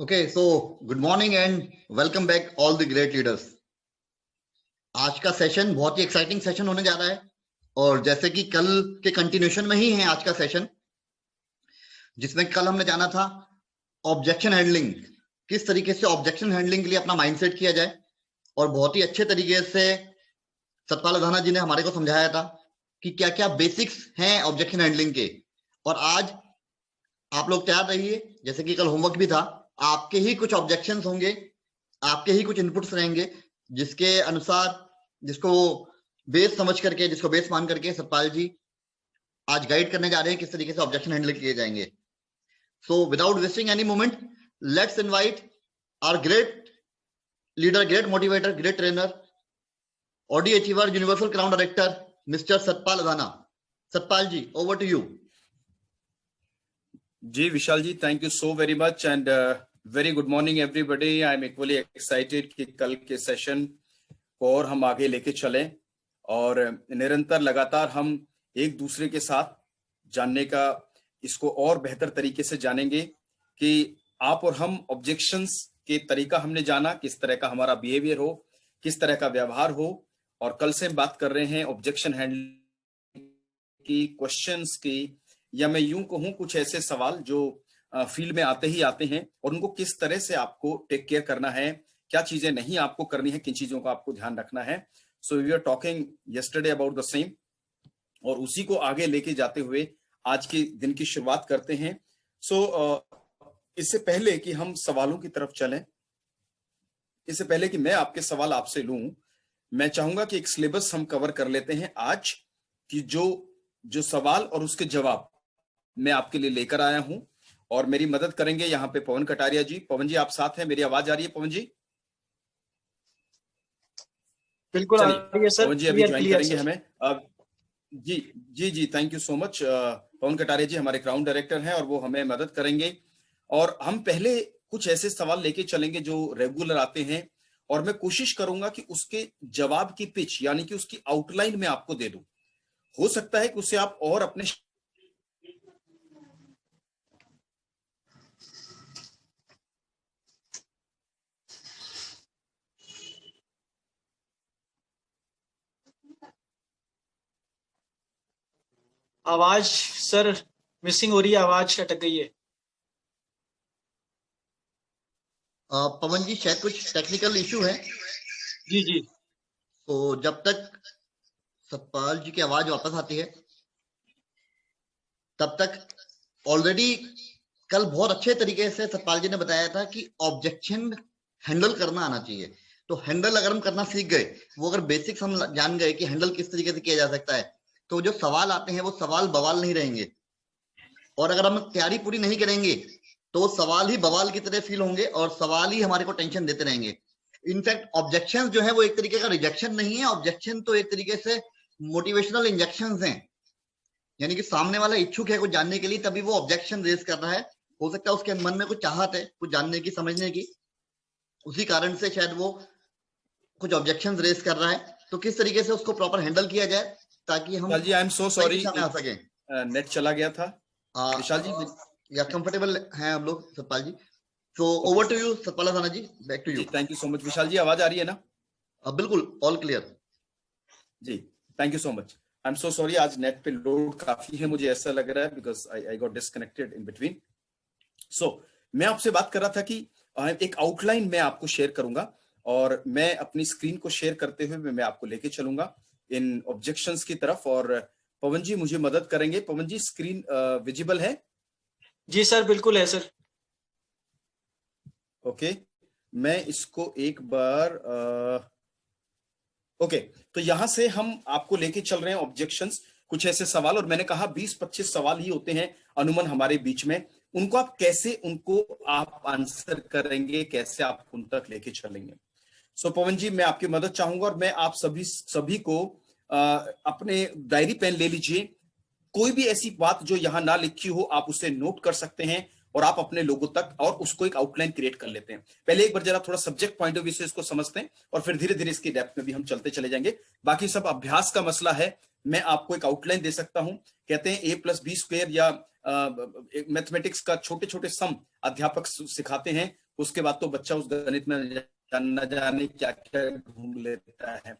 Okay, so good morning and welcome back all the great leaders. आज का session बहुत ही exciting session होने जा रहा है और जैसे कि कल के कंटिन्यूशन में ही है आज का सेशन, जिसमें कल हमने जाना था ऑब्जेक्शन हैंडलिंग, किस तरीके से ऑब्जेक्शन हैंडलिंग के लिए अपना माइंडसेट किया जाए। और बहुत ही अच्छे तरीके से सतपाल अधाना जी ने हमारे को समझाया था कि क्या क्या बेसिक्स हैं ऑब्जेक्शन हैंडलिंग के। और आज आप लोग तैयार रहिए, जैसे कि कल होमवर्क भी था, आपके ही कुछ ऑब्जेक्शंस होंगे, आपके ही कुछ इनपुट्स रहेंगे, जिसके अनुसार जिसको बेस समझ करके, जिसको बेस मान करके सतपाल जी आज गाइड करने जा रहे हैं किस तरीके से ऑब्जेक्शन हैंडल किए जाएंगे। So without wasting any moment, let's invite our great leader, great motivator, great trainer, Audi achiever, universal crown director, mister Satpal Adhana. Satpal ji, over to you. जी Vishal ji, thank you so very much and very good morning everybody. I am equally excited कि कल के session को और हम आगे लेके चलें और निरंतर लगातार हम एक दूसरे के साथ जानने का, इसको और बेहतर तरीके से जानेंगे कि आप और हम ऑब्जेक्शंस के तरीका हमने जाना, किस तरह का हमारा बिहेवियर हो, किस तरह का व्यवहार हो। और कल से हम बात कर रहे हैं ऑब्जेक्शन हैंडलिंग की, क्वेश्चंस की, या मैं यूं कहूं कुछ ऐसे सवाल जो फील्ड में आते ही आते हैं और उनको किस तरह से आपको टेक केयर करना है, क्या चीजें नहीं आपको करनी है, किन चीजों का आपको ध्यान रखना है। So we are talking yesterday about the same और उसी को आगे लेके जाते हुए आज के दिन की शुरुआत करते हैं। सो इससे पहले कि हम सवालों की तरफ चलें, इससे पहले कि मैं आपके सवाल आपसे लूं, मैं चाहूंगा कि एक सिलेबस हम कवर कर लेते हैं आज कि जो सवाल और उसके जवाब मैं आपके लिए लेकर आया हूं। और मेरी मदद करेंगे यहाँ पे पवन कटारिया जी। पवन जी, आप साथ हैं? मेरी आवाज आ रही है पवन जी? बिल्कुल आ रही है सर। पवन जी अभी ज्वाइन करेंगे हमें। जी जी जी, थैंक यू सो मच। पवन कटारिया जी हमारे क्राउन डायरेक्टर हैं और वो हमें मदद करेंगे। और हम पहले कुछ ऐसे सवाल लेके चलेंगे जो रेगुलर आते हैं और मैं कोशिश करूंगा कि उसके जवाब की पिच यानी कि उसकी आउटलाइन में आपको दे दूं। हो सकता है कि उसे आप और अपने आवाज सर मिसिंग हो रही है, आवाज अटक गई है। पवन जी, शायद कुछ टेक्निकल इशू है। जी जी, तो जब तक सतपाल जी की आवाज वापस आती है तब तक, ऑलरेडी कल बहुत अच्छे तरीके से सतपाल जी ने बताया था कि ऑब्जेक्शन हैंडल करना आना चाहिए। तो हैंडल अगर हम करना सीख गए, वो अगर बेसिक्स हम जान गए कि हैंडल किस तरीके से किया जा सकता है, तो जो सवाल आते हैं वो सवाल बवाल नहीं रहेंगे। और अगर हम तैयारी पूरी नहीं करेंगे तो सवाल ही बवाल की तरह फील होंगे और सवाल ही हमारे को टेंशन देते रहेंगे। इनफैक्ट ऑब्जेक्शन जो है वो एक तरीके का रिजेक्शन नहीं है, ऑब्जेक्शन तो एक तरीके से मोटिवेशनल इंजेक्शन हैं। यानी कि सामने वाला इच्छुक है कुछ जानने के लिए, तभी वो ऑब्जेक्शन रेज कर रहा है। हो सकता है उसके मन में कुछ चाहत है कुछ जानने की, समझने की, उसी कारण से शायद वो कुछ ऑब्जेक्शन रेज कर रहा है। तो किस तरीके से उसको प्रॉपर हैंडल किया जाए ताकि हम जी, आई एम सो सॉरी, आ सके। नेट चला गया था विशाल जी। या कंफर्टेबल हैं हम लोग सतपाल जी? तो over to you Satpal Adhana ji, back to you. Thank you so much Vishal ji, आवाज आ रही है ना? बिल्कुल, ऑल क्लियर जी, thank you so much. I am so sorry, आज नेट पे लोड काफी है, मुझे ऐसा लग रहा है, because I got disconnected in between. So मैं आपसे बात कर रहा था कि एक आउटलाइन मैं आपको शेयर करूंगा और मैं अपनी स्क्रीन को शेयर करते हुए मैं आपको लेके चलूंगा इन ऑब्जेक्शंस की तरफ। और पवन जी मुझे मदद करेंगे। पवन जी, स्क्रीन विजिबल है? जी सर, बिल्कुल है सर। ओके, मैं इसको एक बार ओके, तो यहां से हम आपको लेके चल रहे हैं ऑब्जेक्शंस, कुछ ऐसे सवाल। और मैंने कहा 20-25 सवाल ही होते हैं अनुमान हमारे बीच में। उनको आप कैसे आप आंसर करेंगे, कैसे आप उन तक लेके चलेंगे। सो पवन जी, मैं आपकी मदद चाहूंगा और मैं आप सभी को अपने डायरी पेन ले लीजिए। कोई भी ऐसी बात जो यहां ना लिखी हो आप उसे नोट कर सकते हैं और आप अपने लोगों तक और उसको एक आउटलाइन क्रिएट कर लेते हैं। पहले एक बार जरा थोड़ा सब्जेक्ट पॉइंट ऑफ व्यू से इसको समझते हैं और फिर धीरे धीरे इसकी डेप्थ में भी हम चलते चले जाएंगे। बाकी सब अभ्यास का मसला है। मैं आपको एक आउटलाइन दे सकता हूं। कहते हैं A+B² या मैथमेटिक्स का छोटे छोटे सम अध्यापक सिखाते हैं, उसके बाद तो बच्चा उस गणित में न जाने क्या क्या ढूंढ लेता है।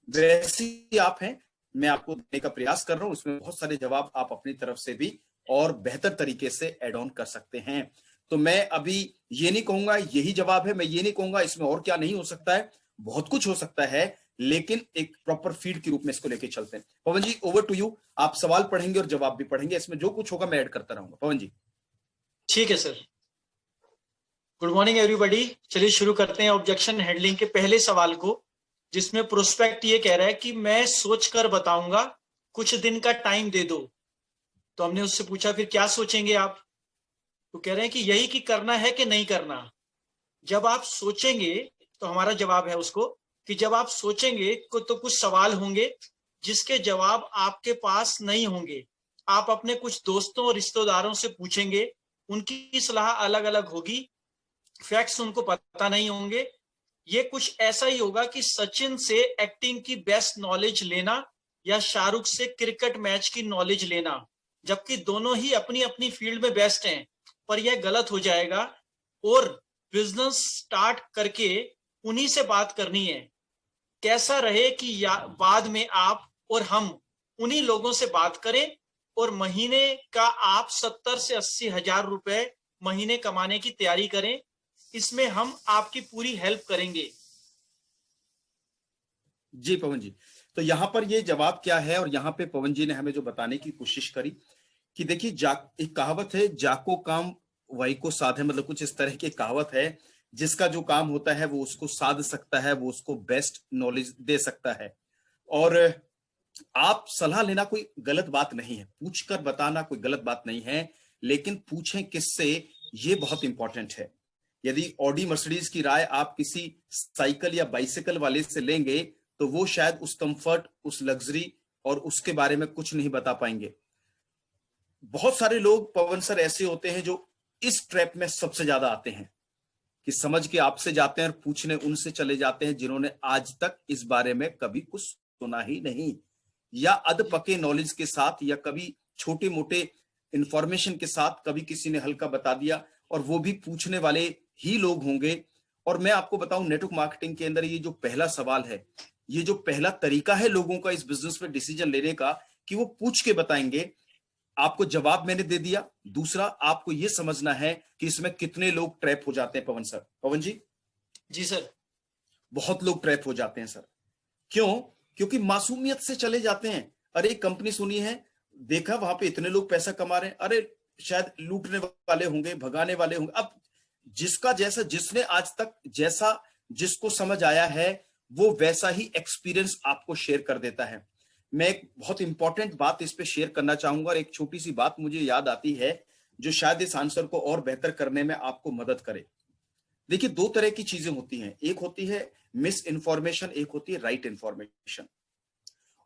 वैसे ही आप हैं, मैं आपको देने का प्रयास कर रहा हूं, उसमें बहुत सारे जवाब आप अपनी तरफ से भी और बेहतर तरीके से ऐड ऑन कर सकते हैं। तो मैं अभी ये नहीं कहूंगा यही जवाब है, मैं ये नहीं कहूंगा इसमें और क्या नहीं हो सकता है, बहुत कुछ हो सकता है, लेकिन एक प्रॉपर फीड के रूप में इसको लेके चलते हैं। पवन जी, ओवर टू यू। आप सवाल पढ़ेंगे और जवाब भी पढ़ेंगे, इसमें जो कुछ होगा मैं ऐड करता रहूंगा। पवन जी। ठीक है सर। Good morning everybody. चलिए शुरू करते हैं ऑब्जेक्शन हैंडलिंग के पहले सवाल को, जिसमें प्रोस्पेक्ट ये कह रहा है कि मैं सोचकर बताऊंगा, कुछ दिन का टाइम दे दो। तो हमने उससे पूछा फिर क्या सोचेंगे आप? तो कह रहे हैं कि यही कि करना है कि नहीं करना। जब आप सोचेंगे, तो हमारा जवाब है उसको कि जब आप सोचेंगे तो कुछ सवाल होंगे जिसके जवाब आपके पास नहीं होंगे। आप अपने कुछ दोस्तों और रिश्तेदारों से पूछेंगे, उनकी सलाह अलग अलग होगी, फैक्ट्स उनको पता नहीं होंगे। ये कुछ ऐसा ही होगा कि सचिन से एक्टिंग की बेस्ट नॉलेज लेना या शाहरुख से क्रिकेट मैच की नॉलेज लेना, जबकि दोनों ही अपनी अपनी फील्ड में बेस्ट हैं। पर यह गलत हो जाएगा और बिजनेस स्टार्ट करके उन्हीं से बात करनी है। कैसा रहे कि बाद में आप और हम उन्हीं लोगों से बात करें और महीने का आप 70 से 80 हजार रुपए महीने कमाने की तैयारी करें। इसमें हम आपकी पूरी हेल्प करेंगे। जी पवन जी, तो यहां पर ये जवाब क्या है, और यहां पे पवन जी ने हमें जो बताने की कोशिश करी कि देखिए, एक कहावत है, जाको काम वही को साधे, मतलब कुछ इस तरह की कहावत है, जिसका जो काम होता है वो उसको साध सकता है, वो उसको बेस्ट नॉलेज दे सकता है। और आप सलाह लेना कोई गलत बात नहीं है, पूछकर बताना कोई गलत बात नहीं है, लेकिन पूछें किससे, ये बहुत इंपॉर्टेंट है। यदि ऑडी मर्सिडीज की राय आप किसी साइकिल या बाइसिकल वाले से लेंगे तो वो शायद उस कंफर्ट, उस लग्जरी और उसके बारे में कुछ नहीं बता पाएंगे। बहुत सारे लोग पवन सर ऐसे होते हैं जो इस ट्रैप में सबसे ज्यादा आते हैं कि समझ के आपसे जाते हैं और पूछने उनसे चले जाते हैं जिन्होंने आज तक इस बारे में कभी कुछ सुना ही नहीं, या अध पके नॉलेज के साथ, या कभी छोटे मोटे इंफॉर्मेशन के साथ कभी किसी ने हल्का बता दिया, और वो भी पूछने वाले ही लोग होंगे। और मैं आपको बताऊं, नेटवर्क मार्केटिंग के अंदर ये जो पहला सवाल है, ये जो पहला तरीका है लोगों का इस बिजनेस में डिसीजन लेने का, कि वो पूछ के बताएंगे। आपको जवाब मैंने दे दिया। दूसरा, आपको यह समझना है कि इसमें कितने लोग ट्रैप हो जाते हैं। पवन सर, पवन जी। जी सर। बहुत लोग ट्रैप हो जाते हैं सर। क्यों? क्योंकि मासूमियत से चले जाते हैं। अरे कंपनी सुनी है, देखा वहां पे इतने लोग पैसा कमा रहे हैं, अरे शायद लूटने वाले होंगे, भगाने वाले होंगे। अब जिसका जैसा, जिसने आज तक जैसा जिसको समझ आया है, वो वैसा ही एक्सपीरियंस आपको शेयर कर देता है। मैं एक बहुत इंपॉर्टेंट बात इस पे शेयर करना चाहूंगा, और एक छोटी सी बात मुझे याद आती है जो शायद इस आंसर को और बेहतर करने में आपको मदद करे। देखिए, दो तरह की चीजें होती हैं, एक होती है मिस इन्फॉर्मेशन, एक होती है राइट इन्फॉर्मेशन।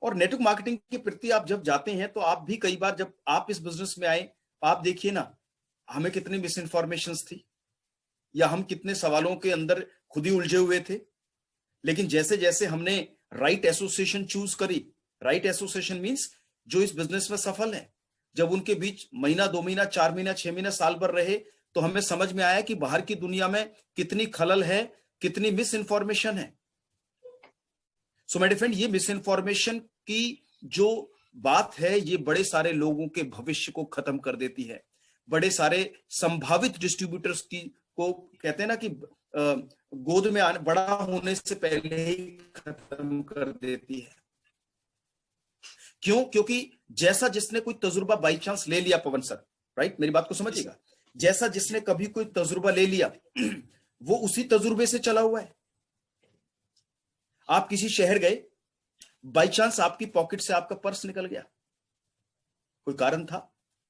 और नेटवर्क मार्केटिंग के प्रति आप जब जाते हैं तो आप भी कई बार, जब आप इस बिजनेस में आए, आप देखिए ना, हमें कितनी मिस इन्फॉर्मेशन थी, या हम कितने सवालों के अंदर खुद ही उलझे हुए थे। लेकिन जैसे जैसे हमने राइट एसोसिएशन चूज करी, राइट एसोसिएशन मींस जो इस बिजनेस में सफल है, जब उनके बीच महीना, 2 महीना, 4 महीना, 6 महीना, साल भर रहे, तो हमें समझ में आया कि बाहर की दुनिया में कितनी खलल है, कितनी मिस इन्फॉर्मेशन है। सो माय डियर फ्रेंड, ये मिस इन्फॉर्मेशन की जो बात है, ये बड़े सारे लोगों के भविष्य को खत्म कर देती है। बड़े सारे संभावित डिस्ट्रीब्यूटर्स की को कहते हैं ना कि गोद में आने, बड़ा होने से पहले ही खत्म कर देती है। क्यों? क्योंकि जैसा जिसने कोई तजुर्बा बाई चांस ले लिया, पवन सर, राइट, मेरी बात को समझिएगा, जैसा जिसने कभी कोई तजुर्बा ले लिया, वो उसी तजुर्बे से चला हुआ है। आप किसी शहर गए, बाई चांस आपकी पॉकेट से आपका पर्स निकल गया, कोई कारण था,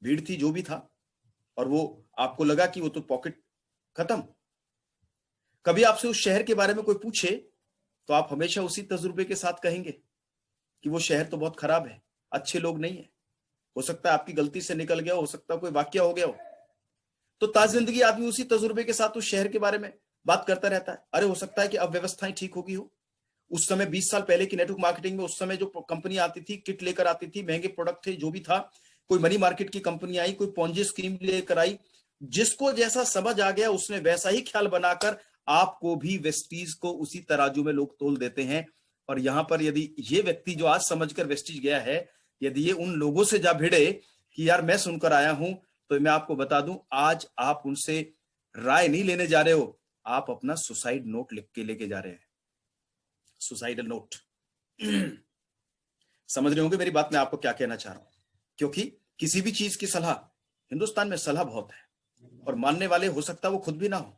भीड़ थी, जो भी था, और वो आपको लगा कि वो तो पॉकेट खत्म। कभी आपसे उस शहर के बारे में कोई पूछे तो आप हमेशा उसी तजुर्बे के साथ कहेंगे कि वो शहर तो बहुत खराब है, अच्छे लोग नहीं है। हो सकता है आपकी गलती से निकल गया हो सकता है कोई वाकया हो गया हो, तो ताज जिंदगी आदमी उसी तजुर्बे के साथ उस शहर के बारे में बात करता रहता है। अरे हो सकता है कि अब व्यवस्थाएं ठीक हो गई हो। उस समय 20 साल पहले की नेटवर्क मार्केटिंग में, उस समय जो कंपनी आती थी, किट लेकर आती थी, महंगे प्रोडक्ट थे, जो भी था, कोई मनी मार्केट की कंपनी आई, कोई पॉन्जी स्कीम लेकर आई, जिसको जैसा समझ आ गया उसने वैसा ही ख्याल बनाकर आपको भी वेस्टीज को उसी तराजू में लोग तोल देते हैं। और यहां पर यदि ये व्यक्ति जो आज समझकर वेस्टीज गया है, यदि ये उन लोगों से जा भिड़े कि यार मैं सुनकर आया हूं, तो मैं आपको बता दूं, आज आप उनसे राय नहीं लेने जा रहे हो, आप अपना सुसाइड नोट लिख के लेके जा रहे हैं, सुसाइडल नोट। समझ रहे होंगे मेरी बात, मैं आपको क्या कहना चाह रहा हूं। क्योंकि किसी भी चीज की सलाह, हिंदुस्तान में सलाह बहुत है और मानने वाले हो सकता है वो खुद भी ना हो।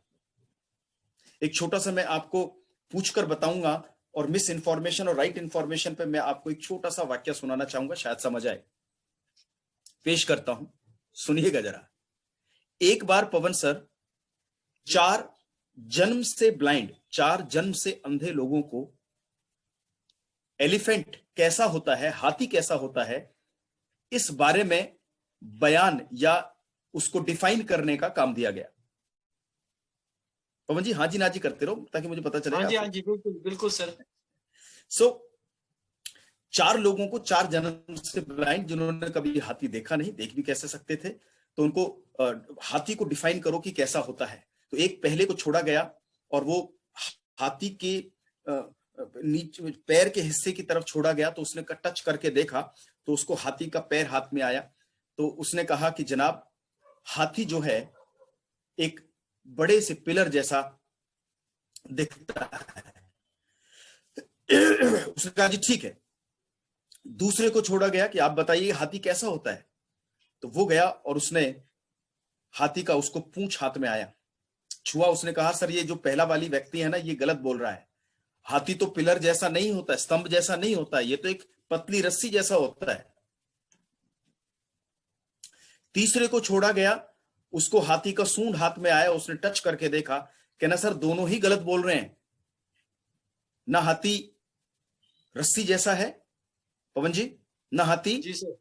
एक छोटा सा मैं आपको पूछकर बताऊंगा और मिस इन्फॉर्मेशन और राइट इन्फॉर्मेशन पे मैं आपको एक छोटा सा वाक्य सुनाना चाहूंगा, शायद समझ आए। पेश करता हूं, सुनिएगा जरा। एक बार पवन सर 4 जन्म से ब्लाइंड, 4 जन्म से अंधे लोगों को एलिफेंट कैसा होता है, हाथी कैसा होता है, इस बारे में बयान या उसको डिफाइन करने का काम दिया गया। पवन जी हाँ जी ना जी करते रहो ताकि मुझे पता चले। हाँ जी बिल्कुल बिल्कुल सर। सो 4 लोगों को 4 जन्म से ब्लाइंड, जिन्होंने कभी हाथी देखा नहीं, देख भी कैसे सकते थे, तो उनको हाथी को डिफाइन करो कि कैसा होता है। तो एक पहले को छोड़ा गया और वो हाथी के नीचे पैर के हिस्से की तरफ छोड़ा गया, तो उसने टच करके देखा तो उसको हाथी का पैर हाथ में आया। तो उसने कहा कि जनाब हाथी जो है एक बड़े से पिलर जैसा दिखता है। उसने कहा जी ठीक है। दूसरे को छोड़ा गया कि आप बताइए हाथी कैसा होता है। तो वो गया और उसने हाथी का, उसको पूंछ हाथ में आया, छुआ। उसने कहा सर ये जो पहला वाली व्यक्ति है ना, ये गलत बोल रहा है, हाथी तो पिलर जैसा नहीं होता, स्तंभ जैसा नहीं होता, ये तो एक पतली रस्सी जैसा होता है। तीसरे को छोड़ा गया, उसको हाथी का सूंड हाथ में आया, उसने टच करके देखा, कहना सर दोनों ही गलत बोल रहे हैं, ना हाथी रस्सी जैसा है पवन जी, ना हाथी जी सर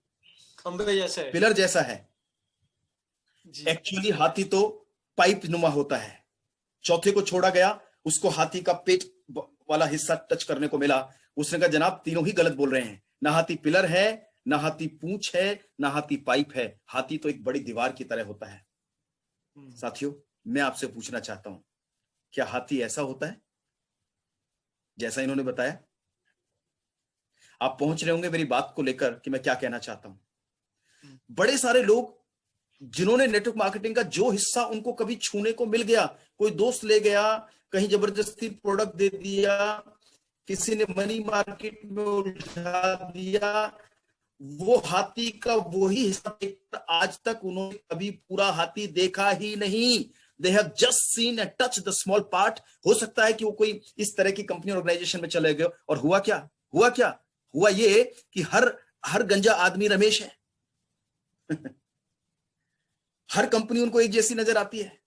खंबे जैसा है, पिलर जैसा है, एक्चुअली हाथी तो पाइप नुमा होता है। चौथे को छोड़ा गया, उसको हाथी का पेट वाला हिस्सा टच करने को मिला। उसने कहा जनाब तीनों ही गलत बोल रहे हैं, ना हाथी पिलर है, ना हाथी पूंछ है, ना हाथी पाइप है, हाथी तो एक बड़ी दीवार की तरह होता है। साथियों मैं आपसे पूछना चाहता हूं, क्या हाथी ऐसा होता है जैसा इन्होंने बताया? आप पहुंच रहे होंगे मेरी बात को लेकर कि मैं क्या कहना चाहता हूं। बड़े सारे लोग जिन्होंने नेटवर्क मार्केटिंग का जो हिस्सा उनको कभी छूने को मिल गया, कोई दोस्त ले गया, कहीं जबरदस्ती प्रोडक्ट दे दिया, किसी ने मनी मार्केट में उलझा दिया, वो हाथी का वही हिस्सा आज तक उन्होंने कभी पूरा हाथी देखा ही नहीं। They have just seen and touched the small part। हो सकता है कि वो कोई इस तरह की कंपनी ऑर्गेनाइजेशन में चले गए और हुआ क्या हुआ ये कि हर गंजा आदमी रमेश है। हर कंपनी उनको एक जैसी नजर आती है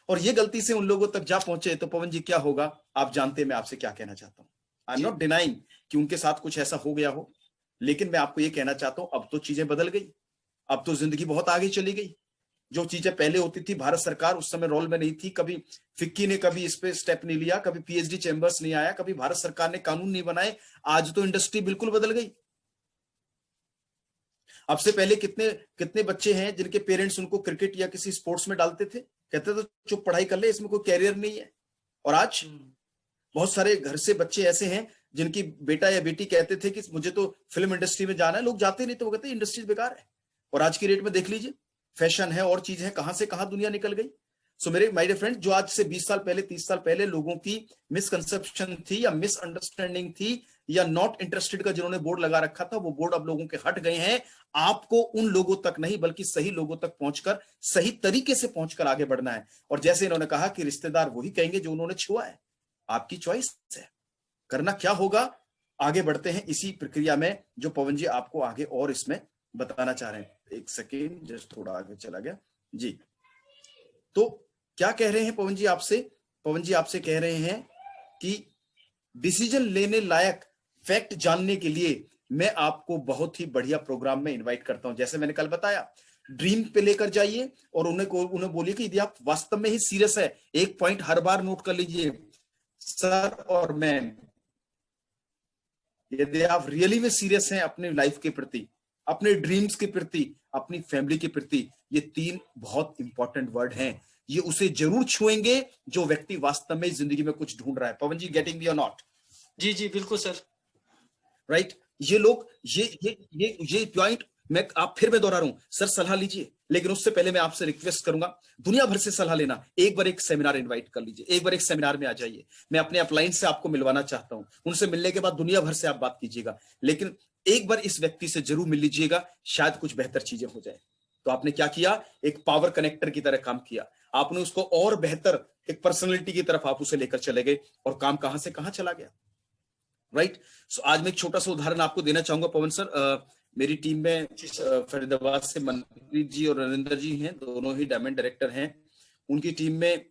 और ये गलती से उन लोगों तक जा पहुंचे तो पवन जी क्या होगा आप जानते हैं मैं आपसे क्या कहना चाहता हूं। आई एम नॉट डिनाइंग कि उनके साथ कुछ ऐसा हो गया हो, लेकिन मैं आपको ये कहना चाहता हूं अब तो चीजें बदल गई, अब तो जिंदगी बहुत आगे चली गई। जो चीजें पहले होती थी, भारत सरकार उस समय रोल में नहीं थी, कभी फिक्की ने कभी इस पे स्टेप नहीं लिया, कभी पीएचडी चैम्बर्स नहीं आया, कभी भारत सरकार ने कानून नहीं बनाए। आज तो इंडस्ट्री बिल्कुल बदल गई। अब से पहले कितने बच्चे हैं जिनके पेरेंट्स उनको क्रिकेट या किसी स्पोर्ट्स में डालते थे, कहते थे चुप पढ़ाई कर ले, इसमें कोई कैरियर नहीं है। और आज बहुत सारे घर से बच्चे ऐसे हैं जिनकी बेटा या बेटी कहते थे कि मुझे तो फिल्म इंडस्ट्री में जाना है, लोग जाते नहीं तो वो कहते इंडस्ट्री बेकार है। और आज की डेट में देख लीजिए, फैशन है और चीज है, कहां से कहां दुनिया निकल गई। सो मेरे माय डियर फ्रेंड, जो आज से 20 साल पहले 30 साल पहले लोगों की मिसकंसेप्शन थी या मिसअंडरस्टैंडिंग थी या नॉट इंटरेस्टेड का जिन्होंने बोर्ड लगा रखा था, वो बोर्ड अब लोगों के हट गए हैं। आपको उन लोगों तक नहीं बल्कि सही लोगों तक पहुंचकर सही तरीके से पहुंचकर आगे बढ़ना है। और जैसे इन्होंने कहा कि रिश्तेदार वही कहेंगे जो उन्होंने छुआ है, आपकी चॉइस है, करना क्या होगा। आगे बढ़ते हैं इसी प्रक्रिया में जो पवन जी आपको आगे और इसमें बताना चाह रहे हैं। एक सेकेंड, जस्ट थोड़ा आगे चला गया जी। तो क्या कह रहे हैं पवन जी आपसे? पवन जी आपसे कह रहे हैं कि डिसीजन लेने लायक फैक्ट जानने के लिए मैं आपको बहुत ही बढ़िया प्रोग्राम में इनवाइट करता हूं। जैसे मैंने कल बताया, ड्रीम पे लेकर जाइए और उन्हें बोलिए कि यदि आप वास्तव में ही सीरियस है, एक पॉइंट हर बार नोट कर लीजिए, सर और मैम, यदि आप रियली में सीरियस हैं अपने लाइफ के प्रति, अपने ड्रीम्स के प्रति, अपनी फैमिली के प्रति, ये 3 बहुत इंपॉर्टेंट वर्ड हैं। ये उसे जरूर छुएंगे जो व्यक्ति वास्तव में जिंदगी में कुछ ढूंढ रहा है। पवन जी, गेटिंग मी और नॉट? जी जी बिल्कुल सर। राइट, ये लोग ये पॉइंट मैं दोहरा रहा हूं। सर सलाह लीजिए, लेकिन उससे पहले मैं आपसे रिक्वेस्ट करूंगा, दुनिया भर से सलाह लेना, एक बार एक सेमिनार इनवाइट कर लीजिए, एक बार एक सेमिनार में आ जाइए। मैं अपने अपलाइन से आपको मिलवाना चाहता हूं, उनसे मिलने के बाद दुनिया भर से आप बात कीजिएगा, लेकिन एक बार इस व्यक्ति से जरूर मिल लीजिएगा, शायद कुछ बेहतर चीजें हो जाए। तो आपने क्या किया, एक पावर कनेक्टर की तरह काम किया, आपने उसको और बेहतर एक पर्सनैलिटी की तरफ आप उसे लेकर चले गए, और काम कहां से कहां चला गया। राइट, सो आज मैं एक छोटा सा उदाहरण आपको देना चाहूंगा। पवन सर, मेरी टीम में फरीदाबाद से मनप्रीत जी और नरेंद्र जी हैं, दोनों ही डायमंड डायरेक्टर हैं। उनकी टीम में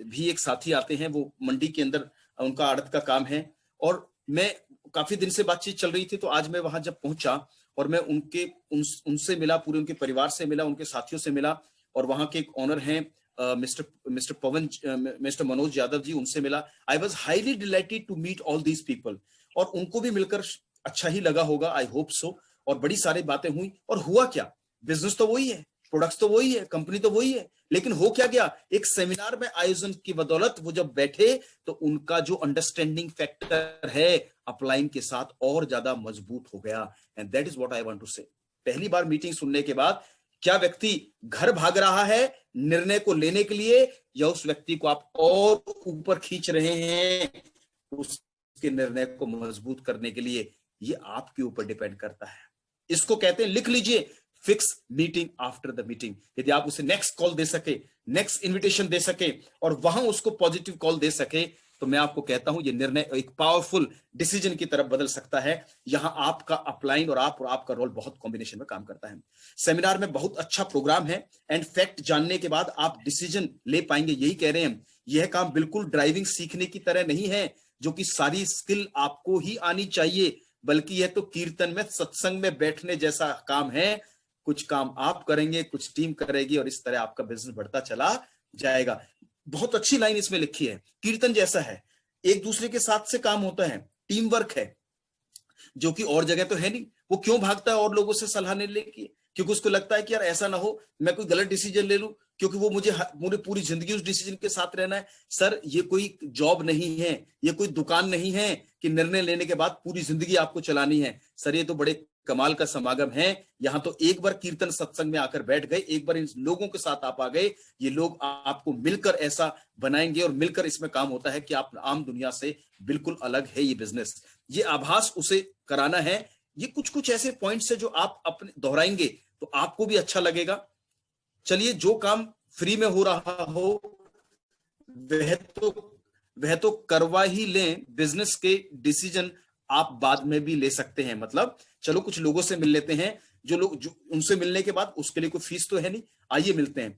भी एक साथी आते हैं, वो मंडी के अंदर उनका आड़त का काम है, और मैं काफी दिन से बातचीत चल रही थी, तो आज मैं वहां जब पहुंचा और मैं उनसे मिला, पूरे उनके परिवार से मिला, उनके साथियों से मिला, और वहां के एक ऑनर हैं मिस्टर मनोज यादव जी, उनसे मिला। I was highly delighted to meet all these people, और उनको भी मिलकर अच्छा ही लगा होगा, आई होप सो। और बड़ी सारी बातें हुई, और हुआ क्या, बिजनेस तो वही है, प्रोडक्ट्स तो वही है, कंपनी तो वही है, लेकिन हो क्या गया, एक सेमिनार में आयोजन की बदौलत वो जब बैठे तो उनका जो अंडरस्टैंडिंग फैक्टर है अपलाइन के साथ और ज्यादा मजबूत हो गया। And that is what I want to say. पहली बार मीटिंग सुनने के बाद क्या व्यक्ति घर भाग रहा है निर्णय को लेने के लिए, या उस व्यक्ति को आप और ऊपर खींच रहे हैं उसके निर्णय को मजबूत करने के लिए, ये आपके ऊपर डिपेंड करता है। इसको कहते हैं, लिख लीजिए, fix meeting after the meeting. यदि आप उसे नेक्स्ट कॉल दे सके, नेक्स्ट इनविटेशन दे सके, और वहां उसको पॉजिटिव कॉल दे सके, तो मैं आपको कहता हूं ये निर्णय एक पावरफुल डिसीजन की तरफ बदल सकता है। यहां आपका अपलाइन और आपका रोल बहुत कॉम्बिनेशन में काम करता है। सेमिनार में बहुत अच्छा प्रोग्राम है, एंड फैक्ट जानने के बाद आप डिसीजन ले पाएंगे। यही कह रहे हैं, यह काम बिल्कुल ड्राइविंग सीखने की तरह नहीं है, जो कि सारी स्किल आपको ही आनी चाहिए, बल्कि यह तो कीर्तन में, सत्संग में बैठने जैसा काम है। कुछ काम आप करेंगे, कुछ टीम करेगी, और इस तरह आपका बिजनेस बढ़ता चला जाएगा। बहुत अच्छी लाइन इसमें लिखी है, कीर्तन जैसा है, एक दूसरे के साथ से काम होता है, टीम वर्क है, जो कि और जगह तो है नहीं। वो क्यों भागता है और लोगों से सलाह नहीं लेके, क्योंकि उसको लगता है कि यार ऐसा ना हो मैं कोई गलत डिसीजन ले लूं, क्योंकि वो मुझे पूरी जिंदगी उस डिसीजन के साथ रहना है। सर, ये कोई जॉब नहीं है, ये कोई दुकान नहीं है कि निर्णय लेने के बाद पूरी जिंदगी आपको चलानी है। सर, ये तो बड़े कमाल का समागम है। यहां तो एक बार कीर्तन सत्संग में आकर बैठ गए, एक बार इन लोगों के साथ आप आ गए, ये लोग आपको मिलकर ऐसा बनाएंगे, और मिलकर इसमें काम होता है कि आप आम दुनिया से बिल्कुल अलग है ये बिजनेस। ये आभास उसे कराना है। ये कुछ ऐसे पॉइंट्स है जो आप अपने दोहराएंगे तो आपको भी अच्छा लगेगा। चलिए, जो काम फ्री में हो रहा हो वह तो करवा ही लें। बिजनेस के डिसीजन आप बाद में भी ले सकते हैं। मतलब चलो कुछ लोगों से मिल लेते हैं, जो उनसे मिलने के बाद उसके लिए कोई फीस तो है नहीं, आइए मिलते हैं,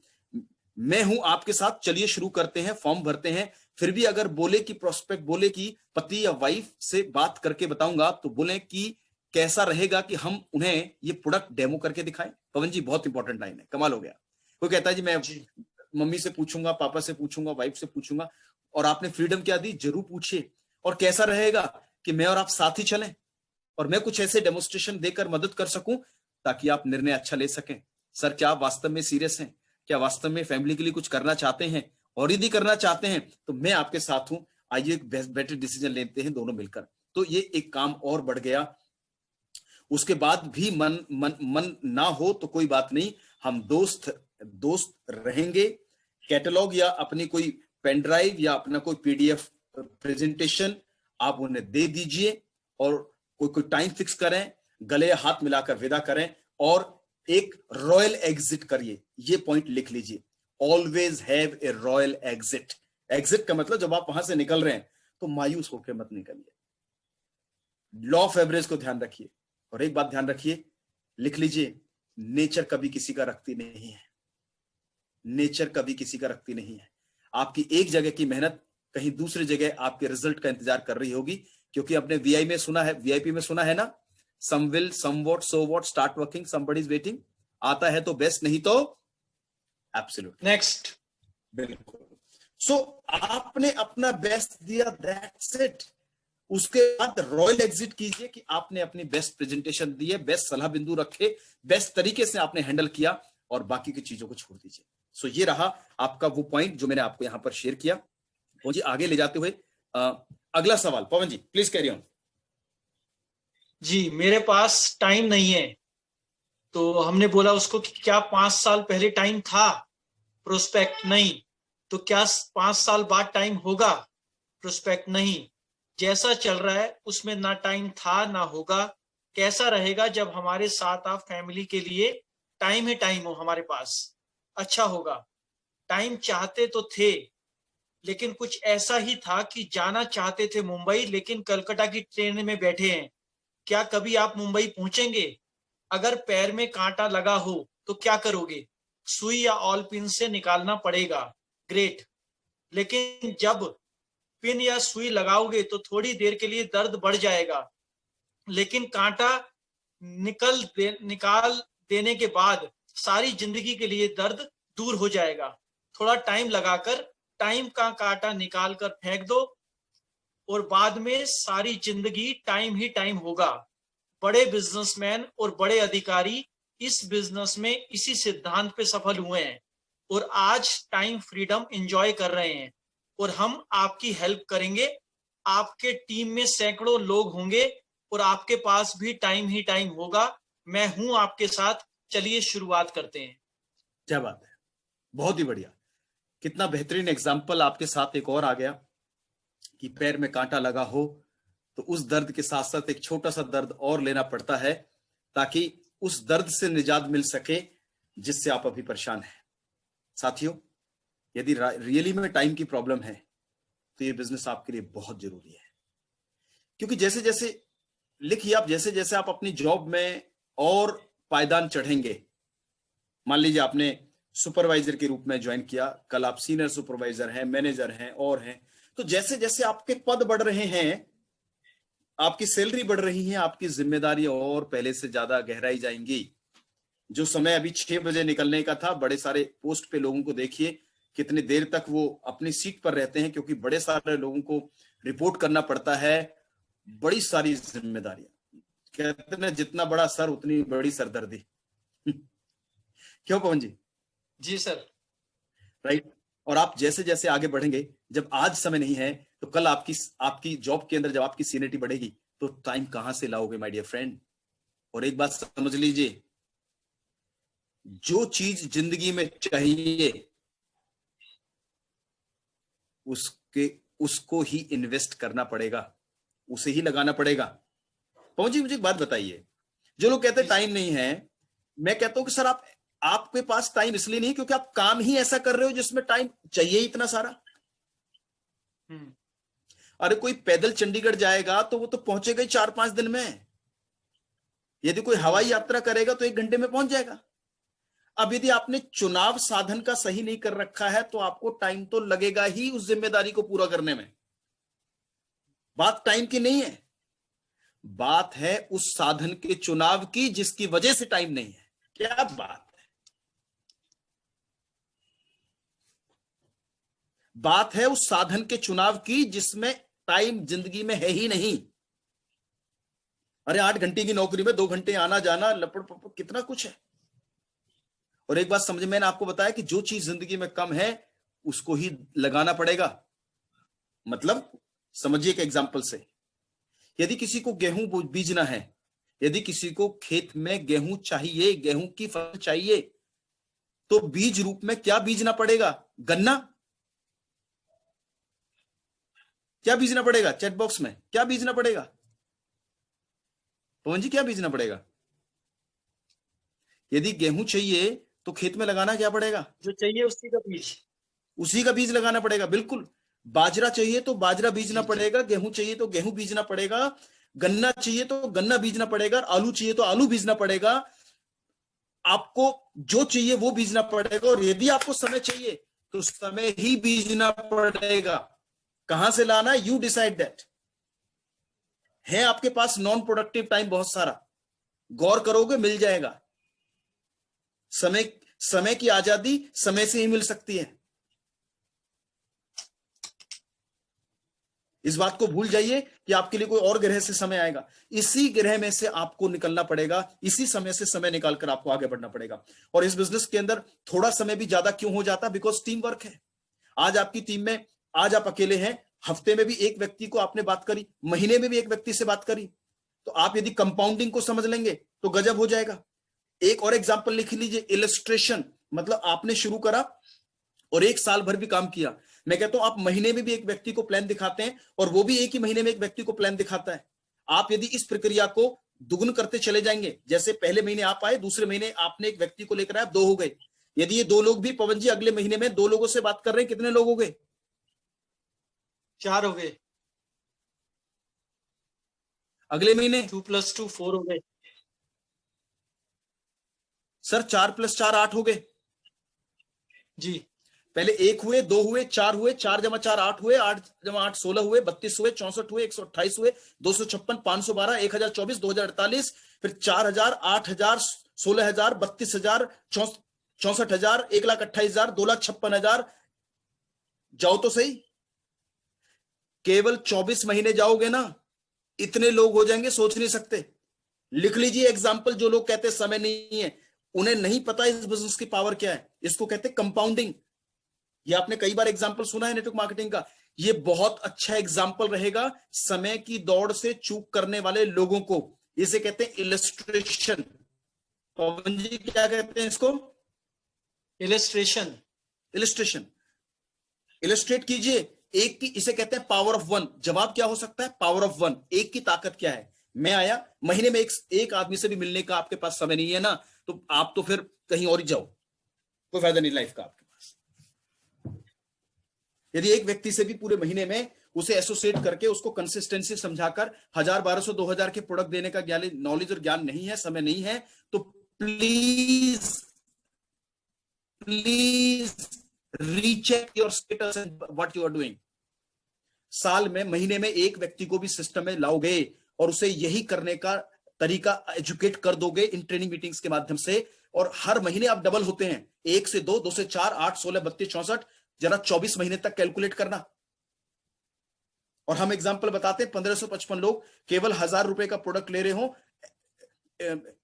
मैं हूं आपके साथ, चलिए शुरू करते हैं, फॉर्म भरते हैं। फिर भी अगर बोले कि प्रोस्पेक्ट बोले कि पति या वाइफ से बात करके बताऊंगा, तो बोले कि कैसा रहेगा कि हम उन्हें ये प्रोडक्ट डेमो करके दिखाएं। पवन जी, बहुत इंपॉर्टेंट लाइन है, कमाल हो गया। कोई कहता है जी मैं मम्मी से पूछूंगा, पापा से पूछूंगा, वाइफ से पूछूंगा, और आपने फ्रीडम क्या दी, जरूर पूछिए। और कैसा रहेगा कि मैं और आप साथ ही चलें, और मैं कुछ ऐसे डेमोन्स्ट्रेशन देकर मदद कर सकूं ताकि आप निर्णय अच्छा ले सकें। सर, क्या आप वास्तव में सीरियस हैं? क्या वास्तव में फैमिली के लिए कुछ करना चाहते हैं? और यदि करना चाहते हैं तो मैं आपके साथ हूं, आइए एक बेटर डिसीजन लेते हैं दोनों मिलकर। तो ये एक काम और बढ़ गया। उसके बाद भी मन ना हो तो कोई बात नहीं, हम दोस्त रहेंगे। कैटलॉग या अपनी कोई पेन ड्राइव या अपना कोई पीडीएफ प्रेजेंटेशन आप उन्हें दे दीजिए, और कोई टाइम फिक्स करें, गले हाथ मिलाकर विदा करें, और एक रॉयल एग्जिट करिए। ये पॉइंट लिख लीजिए, always have a royal exit. Exit का मतलब जब आप वहां से निकल रहे हैं तो मायूस होकर मत निकलिए। लॉ ऑफ एवरेज को ध्यान रखिए, और एक बात ध्यान रखिए, लिख लीजिए, नेचर कभी किसी का रखती नहीं है। नेचर कभी किसी का रखती नहीं है। आपकी एक जगह की मेहनत कहीं दूसरी जगह आपके रिजल्ट का इंतजार कर रही होगी, क्योंकि आपने वीआईपी में सुना है ना, some will, some what, so what, start working, somebody is waiting. आता है तो बेस्ट, नहीं तो एब्सोल्यूट नेक्स्ट। बिल्कुल। सो आपने अपना बेस्ट दिया, दैट्स इट। उसके बाद रॉयल एग्जिट कीजिए कि आपने अपनी बेस्ट प्रेजेंटेशन दी है, बेस्ट सलाह बिंदु रखे, बेस्ट तरीके से आपने हैंडल किया, और बाकी की चीजों को छोड़ दीजिए। सो ये रहा आपका वो पॉइंट जो मैंने आपको यहां पर शेयर किया। पवन जी आगे ले जाते हुए अगला सवाल, पवन जी प्लीज कैरी ऑन। जी, मेरे पास टाइम नहीं है, तो हमने बोला उसको कि क्या 5 साल पहले टाइम था? प्रोस्पेक्ट नहीं। तो क्या 5 साल बाद टाइम होगा? प्रोस्पेक्ट नहीं। जैसा चल रहा है उसमें ना टाइम था ना होगा। कैसा रहेगा जब हमारे साथ आप फैमिली के लिए टाइम ही टाइम हो हमारे पास? अच्छा होगा। टाइम चाहते तो थे, लेकिन कुछ ऐसा ही था कि जाना चाहते थे मुंबई, लेकिन कलकत्ता की ट्रेन में बैठे हैं। क्या कभी आप मुंबई पहुंचेंगे? अगर पैर में कांटा लगा हो तो क्या करोगे? सुई या ऑल पिन से निकालना पड़ेगा। ग्रेट। लेकिन जब पिन या सुई लगाओगे तो थोड़ी देर के लिए दर्द बढ़ जाएगा, लेकिन कांटा निकाल देने के बाद सारी जिंदगी के लिए दर्द दूर हो जाएगा। थोड़ा टाइम लगाकर टाइम का कांटा निकाल कर फेंक दो और बाद में सारी जिंदगी टाइम ही टाइम होगा। बड़े बिजनेसमैन और बड़े अधिकारी इस बिजनेस में इसी सिद्धांत पे सफल हुए हैं और आज टाइम फ्रीडम एंजॉय कर रहे हैं, और हम आपकी हेल्प करेंगे। आपके टीम में सैकड़ों लोग होंगे और आपके पास भी टाइम ही टाइम होगा। मैं हूं आपके साथ। चलिए शुरुआत करते हैं। क्या बात है, बहुत ही बढ़िया। कितना बेहतरीन एग्जाम्पल आपके साथ एक और आ गया कि पैर में कांटा लगा हो तो उस दर्द के साथ साथ एक छोटा सा दर्द और लेना पड़ता है ताकि उस दर्द से निजात मिल सके जिससे आप अभी परेशान हैं। साथियों, यदि रियली में टाइम की प्रॉब्लम है तो ये बिजनेस आपके लिए बहुत जरूरी है, क्योंकि जैसे जैसे लिखिए आप, जैसे जैसे आप अपनी जॉब में और पायदान चढ़ेंगे, मान लीजिए आपने सुपरवाइजर के रूप में ज्वाइन किया, कल आप सीनियर सुपरवाइजर हैं, मैनेजर हैं और हैं, तो जैसे जैसे आपके पद बढ़ रहे हैं, आपकी सैलरी बढ़ रही है, आपकी जिम्मेदारी और पहले से ज्यादा गहराई जाएंगी। जो समय अभी 6 बजे निकलने का था, बड़े सारे पोस्ट पे लोगों को देखिए कितनी देर तक वो अपनी सीट पर रहते हैं, क्योंकि बड़े सारे लोगों को रिपोर्ट करना पड़ता है, बड़ी सारी जिम्मेदारियां। कहते हैं जितना बड़ा सर उतनी बड़ी सरदर्दी। क्यों पवन जी? जी सर। राइट। और आप जैसे जैसे आगे बढ़ेंगे, जब आज समय नहीं है तो कल आपकी जॉब के अंदर जब आपकी सीनियरिटी बढ़ेगी तो टाइम कहां से लाओगे माय डियर फ्रेंड? और एक बात समझ लीजिए, जो चीज जिंदगी में चाहिए उसको ही इन्वेस्ट करना पड़ेगा, उसे ही लगाना पड़ेगा। पवन जी मुझे एक बात बताइए, जो लोग कहते हैं टाइम नहीं है, मैं कहता हूं कि सर आपके पास टाइम इसलिए नहीं क्योंकि आप काम ही ऐसा कर रहे हो जिसमें टाइम चाहिए इतना सारा। अरे कोई पैदल चंडीगढ़ जाएगा तो वो तो पहुंचेगा ही 4-5 दिन में। यदि कोई हवाई यात्रा करेगा तो 1 घंटे में पहुंच जाएगा। अब यदि आपने चुनाव साधन का सही नहीं कर रखा है तो आपको टाइम तो लगेगा ही उस जिम्मेदारी को पूरा करने में। बात टाइम की नहीं है, बात है उस साधन के चुनाव की जिसकी वजह से टाइम नहीं है। क्या बात है, बात है उस साधन के चुनाव की जिसमें टाइम जिंदगी में है ही नहीं। अरे 8 घंटे की नौकरी में 2 घंटे आना जाना, लपड़ कितना कुछ है। और एक बात समझ, मैंने आपको बताया कि जो चीज जिंदगी में कम है उसको ही लगाना पड़ेगा। मतलब समझिए एक एग्जांपल से, यदि किसी को गेहूं बीजना है, यदि किसी को खेत में गेहूं चाहिए, गेहूं की फसल चाहिए, तो बीज रूप में क्या बीजना पड़ेगा? गन्ना। क्या बीजना पड़ेगा? चैट बॉक्स में क्या बीजना पड़ेगा? पवन जी क्या बीजना पड़ेगा? यदि गेहूं चाहिए तो खेत में लगाना क्या पड़ेगा? जो चाहिए उसी का बीज, उसी का बीज लगाना पड़ेगा। बिल्कुल। बाजरा चाहिए तो बाजरा बीजना पड़ेगा, गेहूं चाहिए तो गेहूं बीजना पड़ेगा, गन्ना चाहिए तो गन्ना बीजना पड़ेगा, आलू चाहिए तो आलू बीजना पड़ेगा। आपको जो चाहिए वो बीजना पड़ेगा। और यदि आपको समय चाहिए तो समय ही बीजना पड़ेगा। कहां से लाना, यू डिसाइड दैट। है आपके पास नॉन प्रोडक्टिव टाइम बहुत सारा, गौर करोगे मिल जाएगा। समय की आजादी समय से ही मिल सकती है। इस बात को भूल जाइए कि आपके लिए कोई और ग्रह से समय आएगा, इसी ग्रह में से आपको निकलना पड़ेगा, इसी समय से समय निकालकर आपको आगे बढ़ना पड़ेगा। और इस बिजनेस के अंदर थोड़ा समय भी ज्यादा क्यों हो जाता? बिकॉज टीम वर्क है। आज आपकी टीम में, आज आप अकेले हैं, हफ्ते में भी एक व्यक्ति को आपने बात करी, महीने में भी एक व्यक्ति से बात करी, तो आप यदि कंपाउंडिंग को समझ लेंगे तो गजब हो जाएगा। एक और एग्जांपल लिख लीजिए, इलस्ट्रेशन। मतलब आपने शुरू करा और एक साल भर भी काम किया। मैं कहता हूं आप महीने में भी एक व्यक्ति को प्लान दिखाते हैं और वो भी एक ही महीने में एक व्यक्ति को प्लान दिखाता है। आप यदि इस प्रक्रिया को दुगुन करते चले जाएंगे, जैसे पहले महीने आप आए, दूसरे महीने आपने एक व्यक्ति को लेकर आए, 2 हो गए। यदि ये 2 लोग भी, पवन जी, अगले महीने में 2 लोगों से बात कर रहे हैं, कितने लोग हो गए? 4 हो गए। अगले महीने 2 + 2 4 हो गए सर। 4 + 4 8 हो गए जी। पहले 1 हुए, 2 हुए, 4 हुए, 4 × 4 8 हुए, 8 × 8 16 हुए, 32 हुए, 64 हुए, 128 हुए, 256, 512, 1024, 2048, फिर 4000, 8000, 16000, 32000, 64000, 1,28,000, 2,56,000। जाओ तो सही, केवल 24 महीने जाओगे ना, इतने लोग हो जाएंगे, सोच नहीं सकते। लिख लीजिए एग्जाम्पल। जो लोग कहते समय नहीं है, उन्हें नहीं पता इस बिजनेस की पावर क्या है। इसको कहते हैं कंपाउंडिंग। ये आपने कई बार एग्जाम्पल सुना है नेटवर्क मार्केटिंग का। ये बहुत अच्छा एग्जाम्पल रहेगा समय की दौड़ से चूक करने वाले लोगों को। इसे कहते हैं इलस्ट्रेशन। पवन जी क्या कहते हैं इसको? इलस्ट्रेशन। इलस्ट्रेशन। इलस्ट्रेट कीजिए एक की, इसे कहते हैं पावर ऑफ 1। जवाब क्या हो सकता है? Power of 1। एक की ताकत क्या है? मैं आया, महीने में एक आदमी से भी मिलने का आपके पास समय नहीं है ना, तो आप तो फिर कहीं और ही जाओ, कोई फायदा नहीं लाइफ का आपके पास। यदि एक व्यक्ति से भी पूरे महीने में उसे एसोसिएट करके उसको कंसिस्टेंसी समझाकर 1000, 1200, 2000 के प्रोडक्ट देने का नॉलेज और ज्ञान नहीं है, समय नहीं है, तो please recheck your status and what you are doing. साल में, महीने में एक व्यक्ति को भी सिस्टम में लाओगे और उसे यही करने का तरीका एजुकेट कर दोगे इन ट्रेनिंग मीटिंग्स के माध्यम से, और हर महीने आप डबल होते हैं। 1 से 2, 2 से 4, 8, 16, 32, 64, जरा 24 महीने तक कैलकुलेट करना। और हम एग्जांपल बताते हैं, 1555 लोग केवल 1000 रुपए का प्रोडक्ट ले रहे हो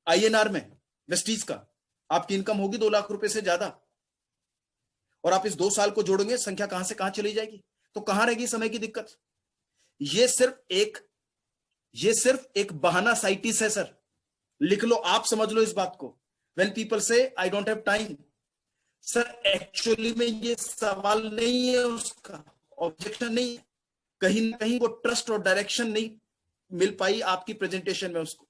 INR में, वेस्टीज का, आपकी इनकम होगी 2 लाख रुपए से ज्यादा। और आप इस 2 साल को जोड़ेंगे, संख्या कहां से कहां चली जाएगी? तो कहां रहेगी समय की दिक्कत? ये सिर्फ एक बहाना साइटिस है सर। लिख लो, आप समझ लो इस बात को। When people say I don't have time, sir actually में ये सवाल नहीं है, उसका ऑब्जेक्शन नहीं है। कहीं ना कहीं वो ट्रस्ट और डायरेक्शन नहीं मिल पाई आपकी प्रेजेंटेशन में उसको।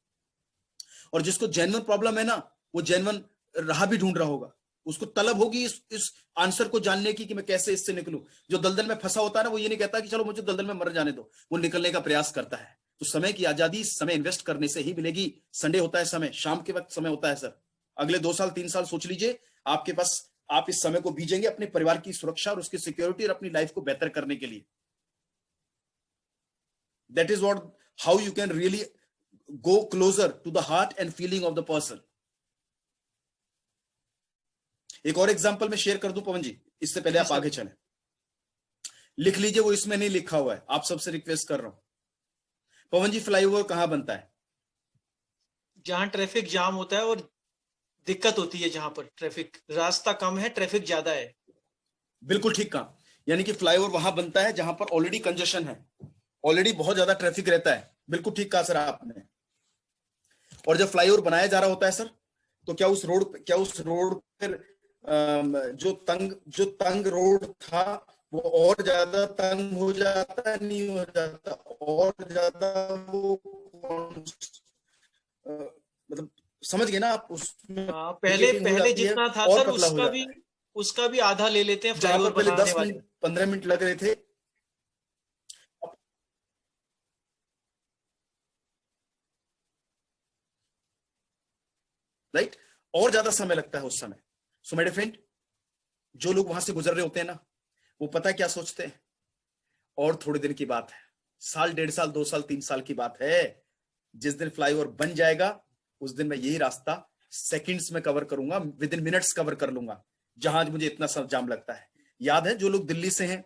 और जिसको जेन्युइन प्रॉब्लम है ना, वो जेन्युइन राह भी ढूंढ रहा होगा, उसको तलब होगी इस आंसर को जानने की कि मैं कैसे इससे निकलूं। जो दलदल में फंसा होता है ना, वो ये नहीं कहता कि चलो मुझे दलदल में मर जाने दो, वो निकलने का प्रयास करता है। तो समय की आजादी समय इन्वेस्ट करने से ही मिलेगी। संडे होता है समय, शाम के वक्त समय होता है सर। अगले 2 साल 3 साल सोच लीजिए, आपके पास, आप इस समय को बीजेंगे अपने परिवार की सुरक्षा और उसकी सिक्योरिटी और अपनी लाइफ को बेहतर करने के लिए। That is what, how you can really go closer to the heart and feeling of the person. एक और एग्जांपल मैं शेयर कर दूं पवन जी, इससे पहले आप आगे चलें। लिख लीजिए, वो इसमें नहीं लिखा हुआ है, आप सबसे रिक्वेस्ट कर रहा हूं। पवन जी, फ्लाईओवर कहां बनता है? जहां ट्रैफिक जाम होता है और दिक्कत होती है, जहां पर ट्रैफिक, रास्ता कम है, ट्रैफिक ज्यादा है। बिल्कुल ठीक कहा। यानी कि फ्लाईओवर वहां बनता है जहां पर ऑलरेडी कंजेशन है, ऑलरेडी बहुत ज्यादा ट्रैफिक रहता है। बिल्कुल ठीक कहा सर आपने। और जब फ्लाईओवर बनाया जा रहा होता है सर, तो क्या उस रोड पर जो तंग रोड था वो और ज्यादा तंग हो जाता है, नहीं हो जाता? और ज्यादा वो मतलब समझ गए ना आप? उसमें पहले जितना था सर, उसका भी आधा ले लेते हैं फ्लाईओवर पहले बनाने 10 वाले। मिनट 15 मिनट लग रहे थे, राइट? और ज्यादा समय लगता है उस समय। सो माय डियर फ्रेंड, जो लोग वहां से गुजर रहे होते हैं ना, वो पता है क्या सोचते हैं? और थोड़े दिन की बात है, साल, 1.5 साल, 2 साल, 3 साल की बात है। जिस दिन फ्लाईओवर बन जाएगा, उस दिन मैं यही रास्ता सेकंड्स में कवर करूंगा, विद इन मिनट्स कवर कर लूंगा, जहां मुझे इतना सब जाम लगता है। याद है, जो लोग दिल्ली से हैं,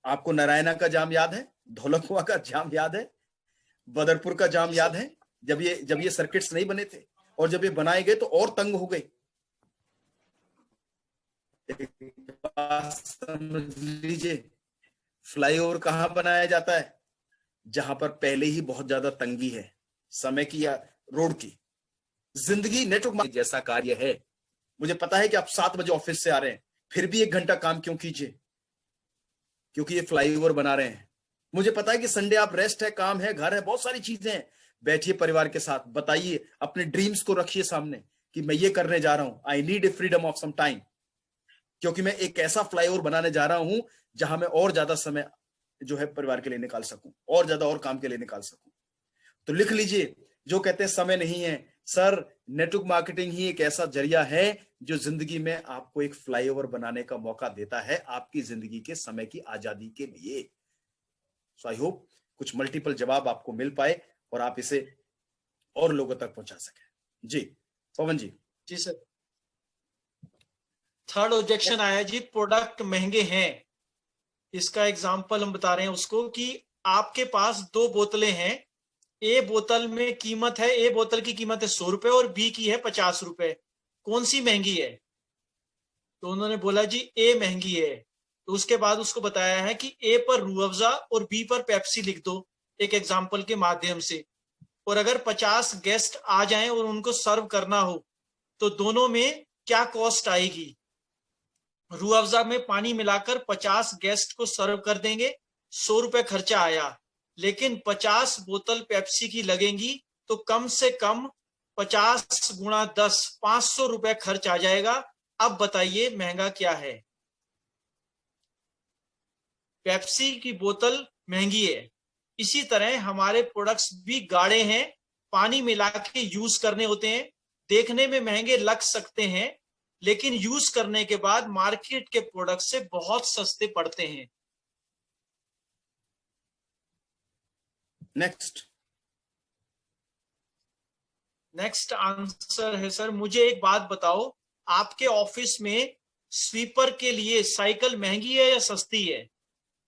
आपको नारायणा का जाम याद है? धौलकुआं का जाम याद है, बदरपुर का जाम याद है, जब ये सर्किट्स नहीं बने थे और जब ये बनाए गए तो और तंग हो गए। समझ लीजिए, फ्लाईओवर कहां बनाया जाता है? जहां पर पहले ही बहुत ज्यादा तंगी है समय की या रोड की। जिंदगी नेटवर्क जैसा कार्य है। मुझे पता है कि आप 7 बजे ऑफिस से आ रहे हैं, फिर भी 1 घंटा काम क्यों कीजिए? क्योंकि ये फ्लाईओवर बना रहे हैं। मुझे पता है कि संडे आप रेस्ट है, काम है, घर है, बहुत सारी चीजें हैं। बैठिए परिवार के साथ, बताइए, अपने ड्रीम्स को रखिए सामने कि मैं ये करने जा रहा हूं, I need a freedom of some time, क्योंकि मैं एक ऐसा फ्लाईओवर बनाने जा रहा हूं जहां मैं और ज्यादा समय जो है परिवार के लिए निकाल सकूं, और ज्यादा और काम के लिए निकाल सकूं। तो लिख लीजिए, जो कहते हैं समय नहीं है सर, नेटवर्क मार्केटिंग ही एक ऐसा जरिया है जो जिंदगी में आपको एक फ्लाईओवर बनाने का मौका देता है आपकी जिंदगी के समय की आजादी के लिए। सो आई होप कुछ मल्टीपल जवाब आपको मिल पाए और आप इसे और लोगों तक पहुंचा सके। जी पवन जी। जी सर। थर्ड ऑब्जेक्शन आया जी, प्रोडक्ट महंगे हैं। इसका एग्जांपल हम बता रहे हैं उसको कि आपके पास 2 बोतलें हैं, ए बोतल में कीमत है, ए बोतल की कीमत है 100 रुपए और बी की है 50 रुपए, कौन सी महंगी है? तो उन्होंने बोला जी ए महंगी है। तो उसके बाद उसको बताया है कि ए पर रूह अफ़ज़ा और बी पर पेप्सी लिख दो एक एग्जाम्पल के माध्यम से, और अगर 50 गेस्ट आ जाएं और उनको सर्व करना हो तो दोनों में क्या कॉस्ट आएगी? रूह अफ़ज़ा में पानी मिलाकर 50 गेस्ट को सर्व कर देंगे, 100 रुपए खर्चा आया, लेकिन 50 बोतल पेप्सी की लगेंगी तो कम से कम 50 गुणा 10 500 रुपए खर्च आ जाएगा। अब बताइए महंगा क्या है? पेप्सी की बोतल महंगी है। इसी तरह हमारे प्रोडक्ट्स भी गाढ़े हैं, पानी मिला के यूज करने होते हैं, देखने में महंगे लग सकते हैं, लेकिन यूज करने के बाद मार्केट के प्रोडक्ट से बहुत सस्ते पड़ते हैं। नेक्स्ट आंसर है सर, मुझे एक बात बताओ, आपके ऑफिस में स्वीपर के लिए साइकिल महंगी है या सस्ती है?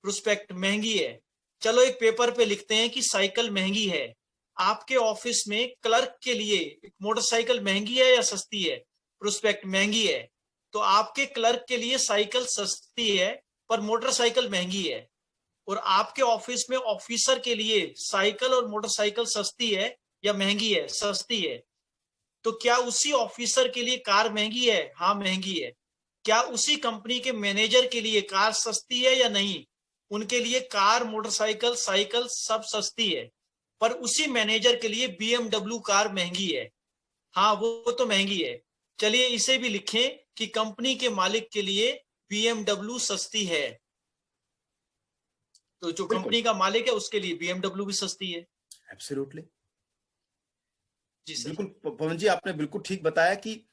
प्रोस्पेक्ट महंगी है। चलो एक पेपर पे लिखते हैं कि साइकिल महंगी है। आपके ऑफिस में क्लर्क के लिए मोटरसाइकिल महंगी है या सस्ती है? प्रोस्पेक्ट महंगी है। तो आपके क्लर्क के लिए साइकिल सस्ती है पर मोटरसाइकिल महंगी है, और आपके ऑफिस में ऑफिसर के लिए साइकिल और मोटरसाइकिल सस्ती है या महंगी है? सस्ती है। तो क्या उसी ऑफिसर के लिए कार महंगी है? हाँ महंगी है। क्या उसी कंपनी के मैनेजर के लिए कार सस्ती है या नहीं? उनके लिए कार, मोटरसाइकिल, साइकिल सब सस्ती है, पर उसी मैनेजर के लिए BMW कार महंगी है। हाँ वो तो महंगी है। चलिए इसे भी लिखें कि कंपनी के मालिक के लिए BMW सस्ती है, तो जो कंपनी का मालिक है उसके लिए BMW भी सस्ती है। एब्सोल्युटली जी सर। बिल्कुल पवन जी, आपने बिल्कुल ठीक बताया कि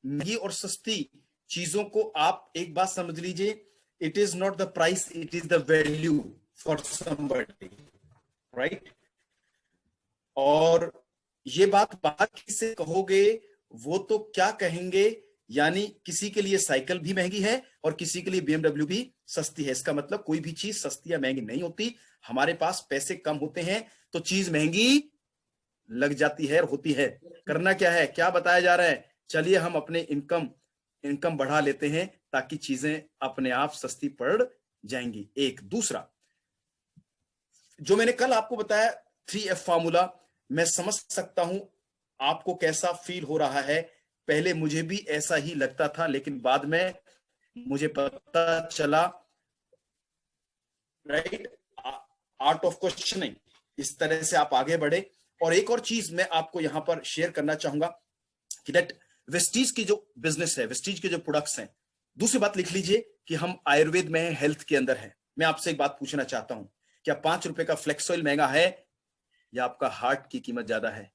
महंगी और सस्ती चीजों को आप एक बात समझ लीजिए, it is not the price, it is the value for somebody, right? और ये बात बाहर किसे कहोगे वो तो क्या कहेंगे, यानी किसी के लिए साइकिल भी महंगी है और किसी के लिए BMW भी सस्ती है। इसका मतलब कोई भी चीज सस्ती या महंगी नहीं होती। हमारे पास पैसे कम होते हैं तो चीज महंगी लग जाती है और होती है। करना क्या है, क्या बताया जा रहा है? चलिए हम अपने इनकम बढ़ा लेते हैं ताकि चीजें अपने आप सस्ती पड़ जाएंगी। एक दूसरा जो मैंने कल आपको बताया 3F फार्मूला, मैं समझ सकता हूं आपको कैसा फील हो रहा है। पहले मुझे भी ऐसा ही लगता था, लेकिन बाद में मुझे पता चला, राइट, आर्ट ऑफ क्वेश्चनिंग, इस तरह से आप आगे बढ़े। और एक और चीज मैं आपको यहां पर शेयर करना चाहूंगा कि दैट वेस्टीज की जो बिजनेस है, वेस्टीज के जो प्रोडक्ट्स हैं, दूसरी बात लिख लीजिए कि हम आयुर्वेद में हैं, हेल्थ के अंदर है। मैं आपसे एक बात पूछना चाहता हूं, क्या 5 रुपए का फ्लेक्स ऑयल महंगा है या आपका हार्ट की कीमत ज्यादा है?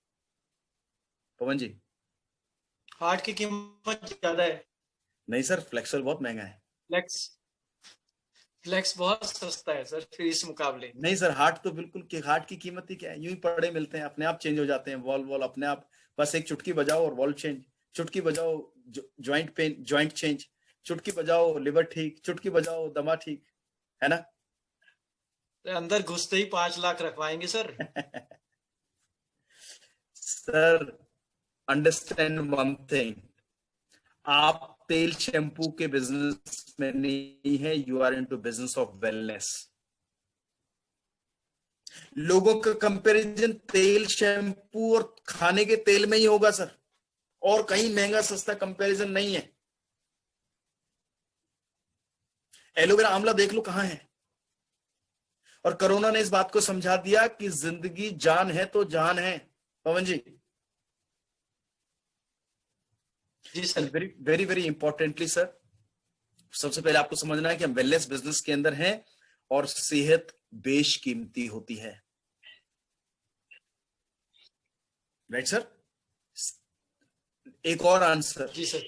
पवन जी। हार्ट की कीमत ज्यादा है। नहीं सर, फ्लेक्स ऑयल बहुत महंगा है। फ्लेक्स बहुत सस्ता है सर फिर इस मुकाबले। नहीं सर, हार्ट तो बिल्कुल कि हार्ट की कीमत ही क्या है, यूं ही पड़े मिलते हैं, अपने आप चेंज हो जाते हैं वॉल अपने आप। बस एक चुटकी बजाओ और वॉल चेंज, चुटकी बजाओ ज्वाइंट पेन, ज्वाइंट चेंज, चुटकी बजाओ लिवर ठीक, चुटकी बजाओ दमा ठीक, है ना? अंदर घुसते ही 5 लाख रखवाएंगे sir. Sir understand one thing, आप तेल शैम्पू के बिजनेस में नहीं है, you are into business of wellness. लोगों का कंपैरिजन तेल शैम्पू और खाने के तेल में ही होगा सर, और कहीं महंगा सस्ता कंपैरिजन नहीं है। एलोवेरा आंवला देख लो कहां है। और कोरोना ने इस बात को समझा दिया कि जिंदगी जान है तो जान है। पवन जी, जी sir. Very very very importantly sir, सबसे पहले आपको समझना है कि हम वेलनेस बिजनेस के अंदर हैं और सेहत बेशकीमती होती है। Right sir. एक और आंसर, जी सर।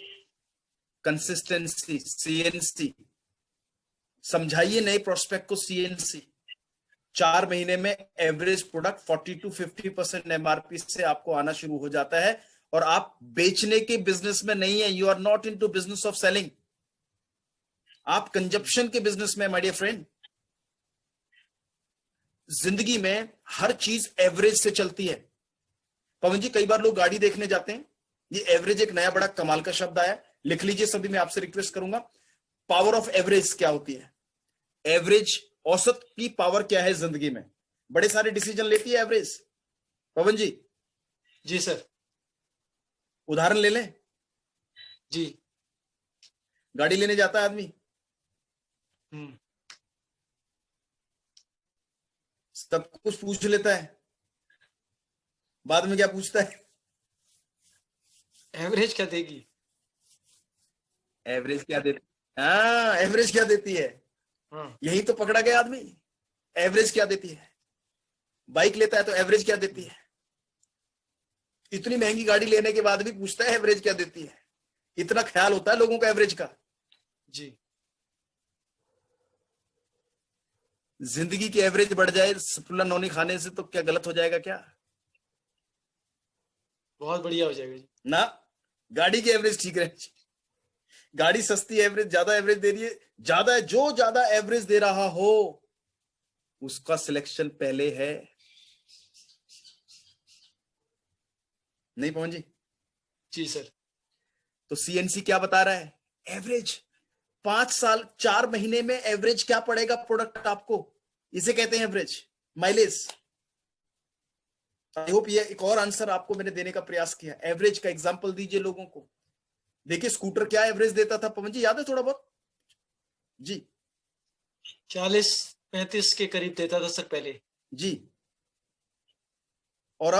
Consistency, CNC. समझाइए नए प्रोस्पेक्ट को सीएनसी। 4 महीने में एवरेज प्रोडक्ट 40 to 50% एमआरपी से आपको आना शुरू हो जाता है, और आप बेचने के बिजनेस में नहीं है। You are not into business of selling, आप कंजप्शन के बिजनेस में, माय डियर फ्रेंड। जिंदगी में हर चीज एवरेज से चलती है। पवन जी, कई बार लोग गाड़ी देखने जाते हैं, ये एवरेज एक नया बड़ा कमाल का शब्द आया, लिख लीजिए सभी, मैं आपसे रिक्वेस्ट करूंगा। पावर ऑफ एवरेज क्या होती है? एवरेज, औसत की पावर क्या है जिंदगी में? बड़े सारे डिसीजन लेती है एवरेज। पवन जी। जी सर। उदाहरण ले लें, जी। गाड़ी लेने जाता है आदमी, सब कुछ पूछ लेता है, बाद में क्या पूछता है? एवरेज क्या देगी? एवरेज क्या देती? हाँ, एवरेज क्या देती है? यही तो पकड़ा गया आदमी। एवरेज क्या देती है? बाइक लेता है तो एवरेज क्या देती है? इतनी महंगी गाड़ी लेने के बाद भी पूछता है एवरेज क्या देती है। इतना ख्याल होता है लोगों का एवरेज का। जी। जिंदगी की एवरेज बढ़ जाए सतुल्ला नौनी खाने से तो क्या गलत हो जाएगा क्या? बहुत बढ़िया हो जाएगा जी। ना, गाड़ी की एवरेज ठीक रहे। गाड़ी सस्ती एवरेज, ज्यादा एवरेज दे रही है, ज्यादा है, जो ज्यादा एवरेज दे रहा हो उसका सिलेक्शन पहले है। नहीं पवन जी? जी सर। तो सीएनसी क्या बता रहा है? एवरेज। 5 साल 4 महीने में एवरेज क्या पड़ेगा प्रोडक्ट आपको, इसे कहते हैं एवरेज, माइलेज। आई होप ये एक और आंसर आपको मैंने देने का प्रयास किया। एवरेज का एग्जांपल दीजिए लोगों को। देखिए स्कूटर क्या एवरेज देता था पवन जी, याद है थोड़ा बहुत? जी 40-35 के करीब देता था सर पहले जी। और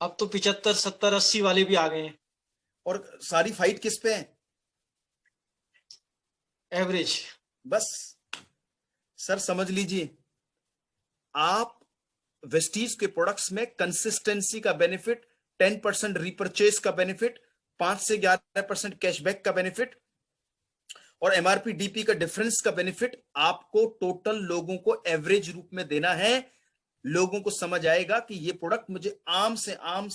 अब तो 75, 70, 80 वाले भी आ गए हैं। और सारी फाइट किस पे है? एवरेज। बस सर समझ लीजिए, आप वेस्टीज के प्रोडक्ट्स में कंसिस्टेंसी का बेनिफिट, 10% रीपरचेज का बेनिफिट, 5 से 11% कैशबैक का बेनिफिट और एमआरपी डीपी का डिफरेंस का बेनिफिट आपको टोटल लोगों को एवरेज रूप में देना है। लोगों को समझ आएगा कि ये प्रोडक्ट मुझे आम से आम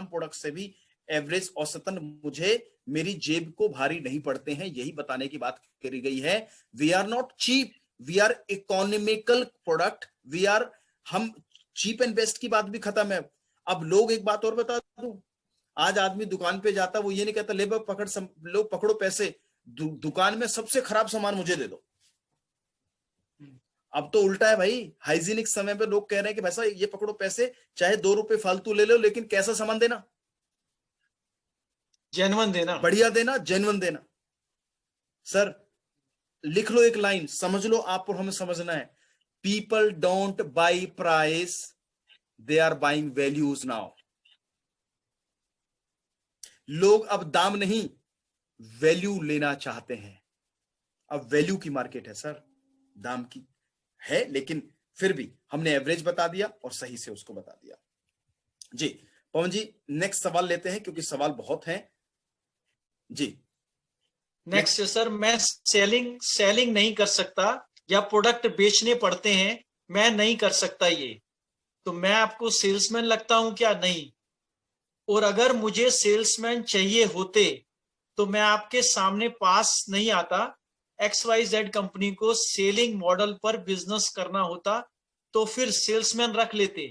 प्रोडक्ट से भी एवरेज औसतन मुझे मेरी जेब को भारी नहीं पड़ते हैं, यही बताने की बात करी गई है। We are not cheap, we are economical product, we are, हम चीप एंड बेस्ट की बात भी खत्म है। अब लोग, एक बात और बता दूं, आज आदमी दुकान पे जाता, वो ये नहीं कहता ले लो पकड़ो पैसे, दुकान में सबसे खराब सामान मुझे दे दो। अब तो उल्टा है भाई, हाइजीनिक समय पे लोग कह रहे हैं कि भैसा ये पकड़ो पैसे, चाहे 2 रुपए फालतू ले लो, लेकिन कैसा सामान देना? जेन्युइन देना, बढ़िया देना, जेन्युइन देना। सर लिख लो एक लाइन, समझ लो, आप और हमें समझना है। People don't buy price, they are buying values now. लोग अब दाम नहीं, वैल्यू लेना चाहते हैं। अब वैल्यू की मार्केट है सर, दाम की है, लेकिन फिर भी हमने एवरेज बता दिया और सही से उसको बता दिया। जी पवन जी, नेक्स्ट सवाल लेते हैं क्योंकि सवाल बहुत हैं। जी नेक्स्ट सर, मैं सेलिंग नहीं कर सकता या प्रोडक्ट बेचने पड़ते हैं, मैं नहीं कर सकता ये, तो मैं आपको सेल्समैन लगता हूं क्या? नहीं। और अगर मुझे सेल्समैन चाहिए होते तो मैं आपके सामने पास नहीं आता, XYZ कंपनी को सेलिंग मॉडल पर बिजनेस करना होता तो फिर सेल्समैन रख लेते,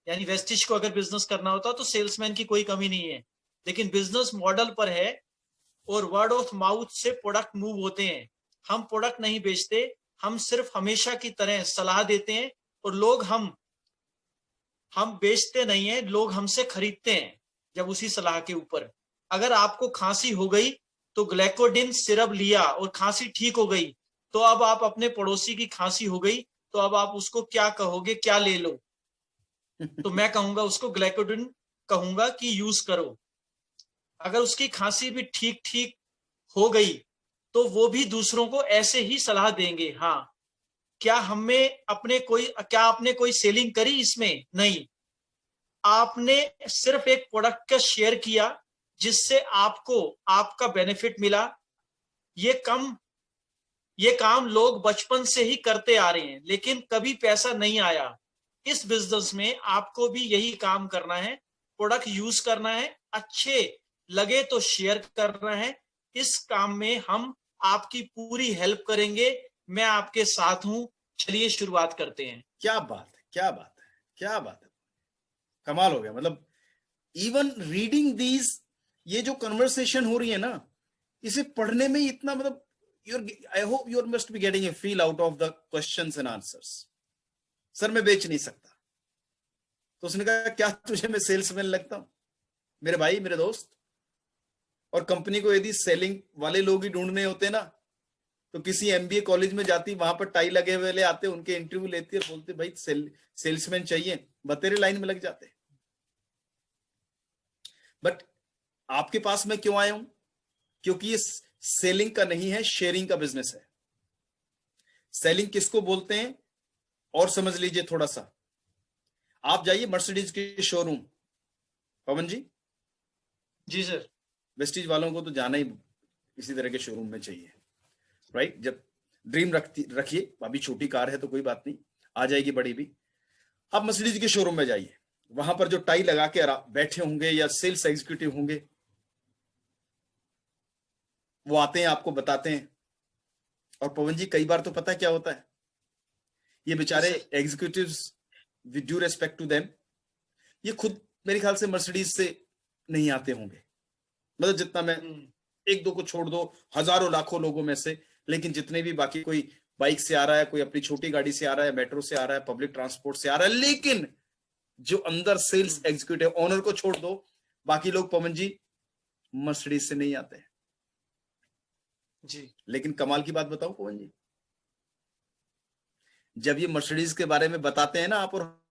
यानी वेस्टिज को अगर बिजनेस करना होता तो सेल्समैन की कोई कमी नहीं है, लेकिन बिजनेस मॉडल पर है और वर्ड ऑफ माउथ से प्रोडक्ट मूव होते हैं। हम प्रोडक्ट नहीं बेचते, हम सिर्फ हमेशा की तरह सलाह देते हैं और लोग हम बेचते नहीं है, लोग हमसे खरीदते हैं जब उसी सलाह के ऊपर। अगर आपको खांसी हो गई तो ग्लाइकोडिन सिरप लिया और खांसी ठीक हो गई, तो अब आप अपने पड़ोसी की खांसी हो गई तो अब आप उसको क्या कहोगे, क्या ले लो? तो मैं कहूंगा उसको ग्लाइकोडिन कहूंगा कि यूज करो। अगर उसकी खांसी भी ठीक ठीक हो गई तो वो भी दूसरों को ऐसे ही सलाह देंगे। हाँ, क्या आपने कोई सेलिंग करी इसमें? नहीं, आपने सिर्फ एक प्रोडक्ट का शेयर किया जिससे आपको आपका बेनिफिट मिला। ये काम लोग बचपन से ही करते आ रहे हैं, लेकिन कभी पैसा नहीं आया। इस बिजनेस में आपको भी यही काम करना है, प्रोडक्ट यूज करना है, अच्छे लगे तो शेयर करना है। इस काम में हम आपकी पूरी हेल्प करेंगे, मैं आपके साथ हूं। चलिए शुरुआत करते हैं। क्या बात है, क्या बात है, क्या बात है, कमाल हो गया। मतलब इवन रीडिंग दीज, ये जो कन्वर्सेशन हो रही है ना, इसे पढ़ने में इतना मतलब I hope you must be getting a feel out of the questions and answers. Sir मैं बेच नहीं सकता, तो उसने कहा क्या तुझे मैं सेल्समैन लगता हूं? मेरे भाई, मेरे दोस्त, और कंपनी को यदि सेलिंग वाले लोग ही ढूंढने होते ना तो किसी MBA कॉलेज में जाती, वहां पर टाई लगे हुए आते, उनके इंटरव्यू लेती और बोलते भाई सेल्समैन चाहिए, बतेरे लाइन में लग जाते। बट आपके पास मैं क्यों आया हूं? क्योंकि ये सेलिंग का नहीं है, शेयरिंग का बिजनेस है। सेलिंग किसको बोलते हैं और समझ लीजिए थोड़ा सा। आप जाइए मर्सिडीज के शोरूम, पवन जी। जी सर। वेस्टीज वालों को तो जाना ही इसी तरह के शोरूम में चाहिए, राइट? जब ड्रीम रखिए, अभी छोटी कार है तो कोई बात नहीं, आ जाएगी बड़ी भी। आप मर्सिडीज के शोरूम में जाइए, वहां पर जो टाई लगा के बैठे होंगे या सेल्स एग्जीक्यूटिव होंगे, वो आते हैं, आपको बताते हैं। और पवन जी कई बार तो पता है क्या होता है, ये बेचारे executives, with due respect to them, ये खुद मेरे ख्याल से मर्सिडीज से नहीं आते होंगे। मतलब जितना मैं, एक दो को छोड़ दो, हजारों लाखों लोगों में से, लेकिन जितने भी बाकी, कोई बाइक से आ रहा है, कोई अपनी छोटी गाड़ी से आ रहा है, मेट्रो से आ रहा है, पब्लिक ट्रांसपोर्ट से आ रहा है, लेकिन जो अंदर सेल्स एग्जीक्यूटिव ओनर को छोड़ दो, बाकी लोग पवन जी मर्सिडीज से नहीं आते जी। लेकिन कमाल की बात बताऊं पवन जी, जब ये मर्सिडीज के बारे में बताते हैं ना आप, और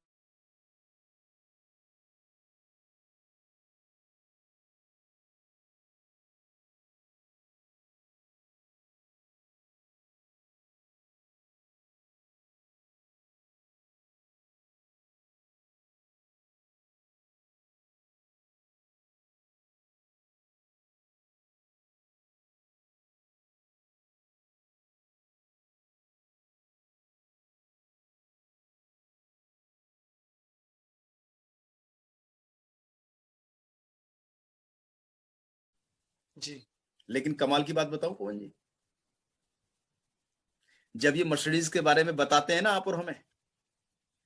जी। लेकिन कमाल की बात बताऊं पवन जी, जब ये मर्सिडीज के बारे में बताते हैं ना आप और हमें,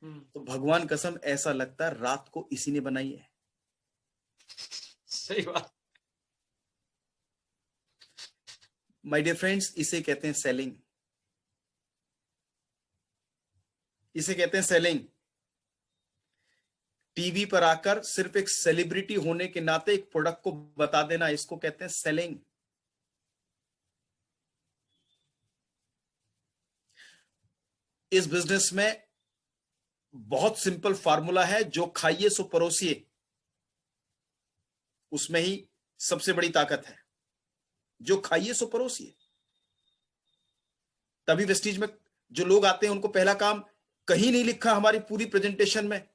तो भगवान कसम ऐसा लगता है रात को इसी ने बनाई है। सही बात। माय डियर फ्रेंड्स, इसे कहते हैं सेलिंग, इसे कहते हैं सेलिंग। टीवी पर आकर सिर्फ एक सेलिब्रिटी होने के नाते एक प्रोडक्ट को बता देना, इसको कहते हैं सेलिंग। इस बिजनेस में बहुत सिंपल फार्मूला है, जो खाइए सो परोसिए, उसमें ही सबसे बड़ी ताकत है। जो खाइए सो परोसिए। तभी वेस्टीज में जो लोग आते हैं उनको पहला काम, कहीं नहीं लिखा हमारी पूरी प्रेजेंटेशन में,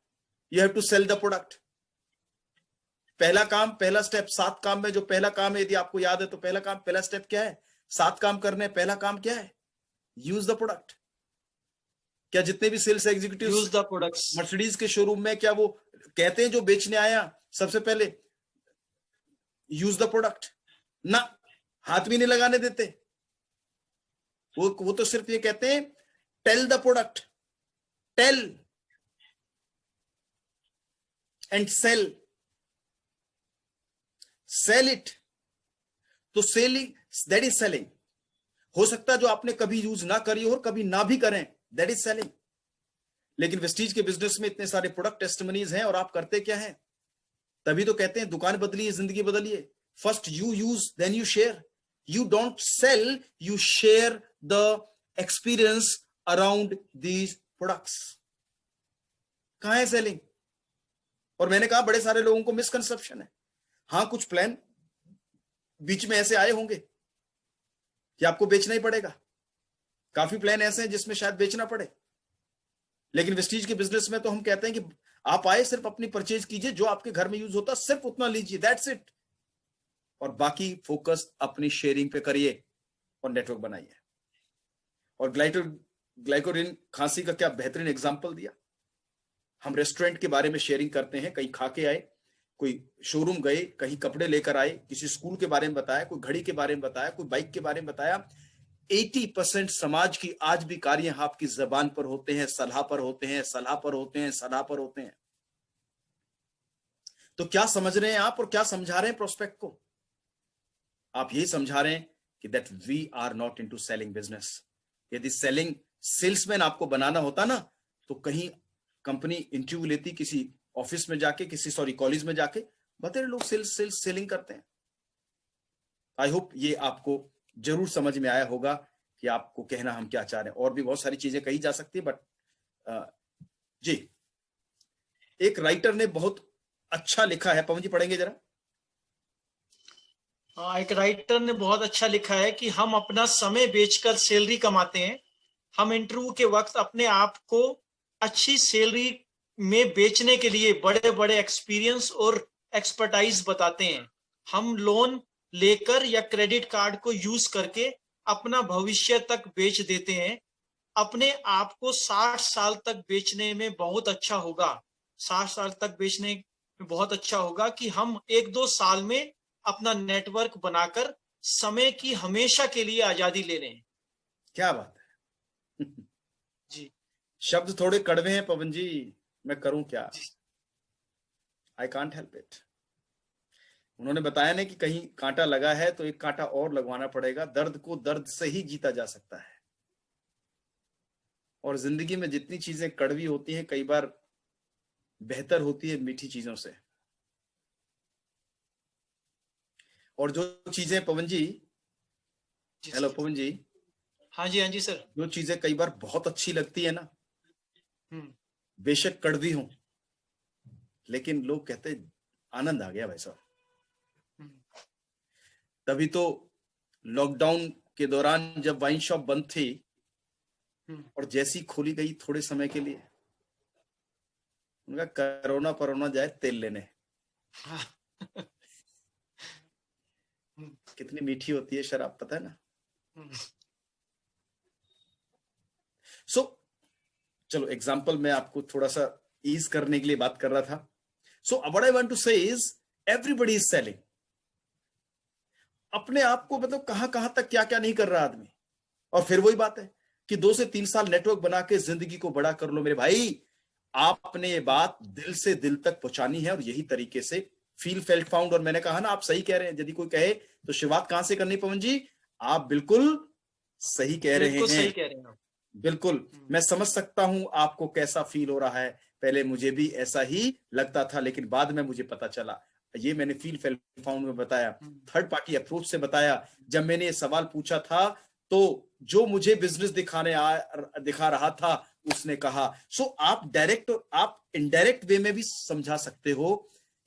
you have to sell the product. पहला काम, पहला स्टेप, 7 काम में जो पहला काम है, यदि आपको याद है तो पहला काम, पहला स्टेप क्या है? 7 काम करने, पहला काम क्या है? Use the product. क्या जितने भी sales executive use the products Mercedes के शोरूम में, क्या वो कहते हैं जो बेचने आया सबसे पहले यूज द प्रोडक्ट? ना, हाथ भी नहीं लगाने देते। वो तो सिर्फ ये कहते हैं tell the product, tell and sell, sell it. तो सेलिंग, दैट इज सेलिंग। हो सकता है जो आपने कभी यूज ना करी हो और कभी ना भी करें, दैट इज सेलिंग। लेकिन वेस्टीज के बिजनेस में इतने सारे प्रोडक्ट टेस्टिमनीज हैं और आप करते क्या हैं? तभी तो कहते हैं दुकान बदलिए, जिंदगी बदलिए। First you use, then you share. You don't sell, you share the experience around these products. कहां है सेलिंग? और मैंने कहा बड़े सारे लोगों को मिसकंसेप्शन है। हाँ, कुछ प्लान बीच में ऐसे आए होंगे कि आपको बेचना ही पड़ेगा। काफी प्लान ऐसे हैं जिसमें शायद बेचना पड़े, लेकिन वेस्टीज के बिजनेस में तो हम कहते हैं कि आप आए, सिर्फ अपनी परचेज कीजिए, जो आपके घर में यूज होता सिर्फ उतना लीजिए, दैट्स इट। और बाकी फोकस अपनी शेयरिंग पे करिए और नेटवर्क बनाइए। और ग्लाइकोरिन खांसी का क्या बेहतरीन एग्जांपल दिया। हम रेस्टोरेंट के बारे में शेयरिंग करते हैं, कहीं खा के आए, कोई शोरूम गए, कहीं कपड़े लेकर आए, किसी स्कूल के बारे में बताया, कोई घड़ी के बारे में बताया, कोई बाइक के बारे में बताया। 80% समाज की आज भी कार्य आपकी जबान पर होते हैं, सलाह पर होते हैं, सलाह पर होते हैं, सलाह पर होते हैं। तो क्या समझ रहे हैं आप और क्या समझा रहे हैं प्रोस्पेक्ट को? आप यही समझा रहे हैं कि that we are not into selling business. यदि सेलिंग सेल्समैन आपको बनाना होता ना, तो कहीं कंपनी इंटरव्यू लेती, किसी ऑफिस में जाके, कॉलेज में जाके, बतेरे लोग सेलिंग करते हैं। आई होप ये आपको जरूर समझ में आया होगा कि आपको कहना हम क्या चाह रहे हैं। और भी बहुत सारी चीजें कही जा सकती है, बट जी, एक राइटर ने बहुत अच्छा लिखा है, पवन जी पढ़ेंगे जरा? हाँ, एक राइटर ने बहुत अच्छा लिखा है कि हम अपना समय बेचकर सैलरी कमाते हैं। हम इंटरव्यू के वक्त अपने आप को अच्छी सैलरी में बेचने के लिए बड़े बड़े एक्सपीरियंस और एक्सपर्टाइज बताते हैं। हम लोन लेकर या क्रेडिट कार्ड को यूज करके अपना भविष्य तक बेच देते हैं। अपने आप को 60 साल तक बेचने में बहुत अच्छा होगा। 60 साल तक बेचने में बहुत अच्छा होगा कि हम 1-2 साल में अपना नेटवर्क बनाकर समय की हमेशा के लिए आजादी ले लें। क्या बात है जी, शब्द थोड़े कड़वे हैं पवन जी, मैं करूं क्या? I can't help it. उन्होंने बताया ना कि कहीं कांटा लगा है तो एक कांटा और लगवाना पड़ेगा। दर्द को दर्द से ही जीता जा सकता है। और जिंदगी में जितनी चीजें कड़वी होती हैं, कई बार बेहतर होती है मीठी चीजों से। और जो चीजें पवन जी, हेलो पवन जी, हाँ जी, हाँ जी सर। जो चीजें कई बार बहुत अच्छी लगती है ना, बेशक कड़वी हो, लेकिन लोग कहते आनंद आ गया भाई साहब। तभी तो लॉकडाउन के दौरान जब वाइन शॉप बंद थी और जैसी खोली गई थोड़े समय के लिए, उनका कोरोना परोना जाए तेल लेने। कितनी मीठी होती है शराब, पता है ना? चलो एग्जाम्पल मैं आपको थोड़ा सा ईज करने के लिए बात कर रहा था। So what I want to say is everybody is selling. अपने आप को मतलब कहां तक क्या क्या नहीं कर रहा आदमी। और फिर वही बात है कि 2 से 3 साल नेटवर्क बना के जिंदगी को बड़ा कर लो। मेरे भाई, आपने ये बात दिल से दिल तक पहुंचानी है और यही तरीके से फील फेल्ट फाउंड। और मैंने कहा ना, आप सही कह रहे हैं। यदि कोई कहे तो शुरुआत कहां से करनी पवन जी? आप बिल्कुल सही कह रहे हैं। सही कह रहे हैं। बिल्कुल, मैं समझ सकता हूं आपको कैसा फील हो रहा है। पहले मुझे भी ऐसा ही लगता था, लेकिन बाद में मुझे पता चला। ये मैंने फील फेल्ट फाउंड में बताया, थर्ड पार्टी अप्रोच से बताया। जब मैंने ये सवाल पूछा था तो जो मुझे बिजनेस दिखा रहा था उसने कहा। सो आप डायरेक्ट और आप इनडायरेक्ट वे में भी समझा सकते हो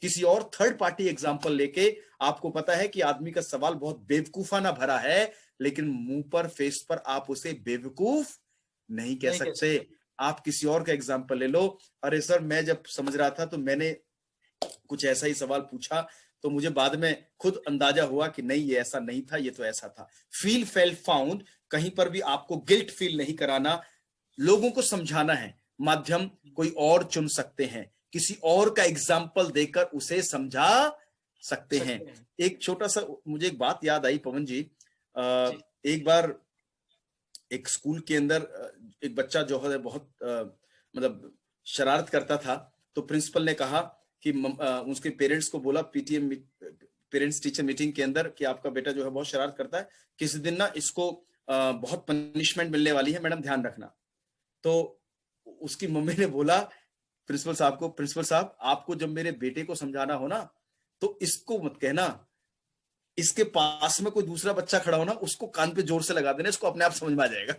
किसी और थर्ड पार्टी एग्जांपल लेके। आपको पता है कि आदमी का सवाल बहुत बेवकूफाना भरा है, लेकिन मुंह पर, फेस पर आप उसे बेवकूफ नहीं कह सकते। आप किसी और का एग्जांपल ले लो। अरे सर, मैं जब समझ रहा था तो मैंने कुछ ऐसा ही सवाल पूछा, तो मुझे बाद में खुद अंदाजा हुआ कि नहीं, ये ऐसा नहीं था, ये तो ऐसा था। फील फेल्ट फाउंड, कहीं पर भी आपको गिल्ट फील नहीं कराना, लोगों को समझाना है। माध्यम कोई और चुन सकते हैं, किसी और का एग्जाम्पल देकर उसे समझा सकते हैं। एक छोटा सा मुझे एक बात याद आई पवन जी। एक बार एक स्कूल के अंदर एक बच्चा जो है बहुत मतलब शरारत करता था, तो प्रिंसिपल ने कहा कि उसके पेरेंट्स को बोला पीटीएम पेरेंट्स टीचर मीटिंग के अंदर कि आपका बेटा जो है बहुत शरारत करता है, किसी दिन ना इसको बहुत पनिशमेंट मिलने वाली है, मैडम ध्यान रखना। तो उसकी मम्मी ने बोला प्रिंसिपल साहब को, प्रिंसिपल साहब आपको जब मेरे बेटे को समझाना हो ना तो इसको मत कहना, इसके पास में कोई दूसरा बच्चा खड़ा हो ना उसको कान पे जोर से लगा देना, इसको अपने आप समझ में आ जाएगा।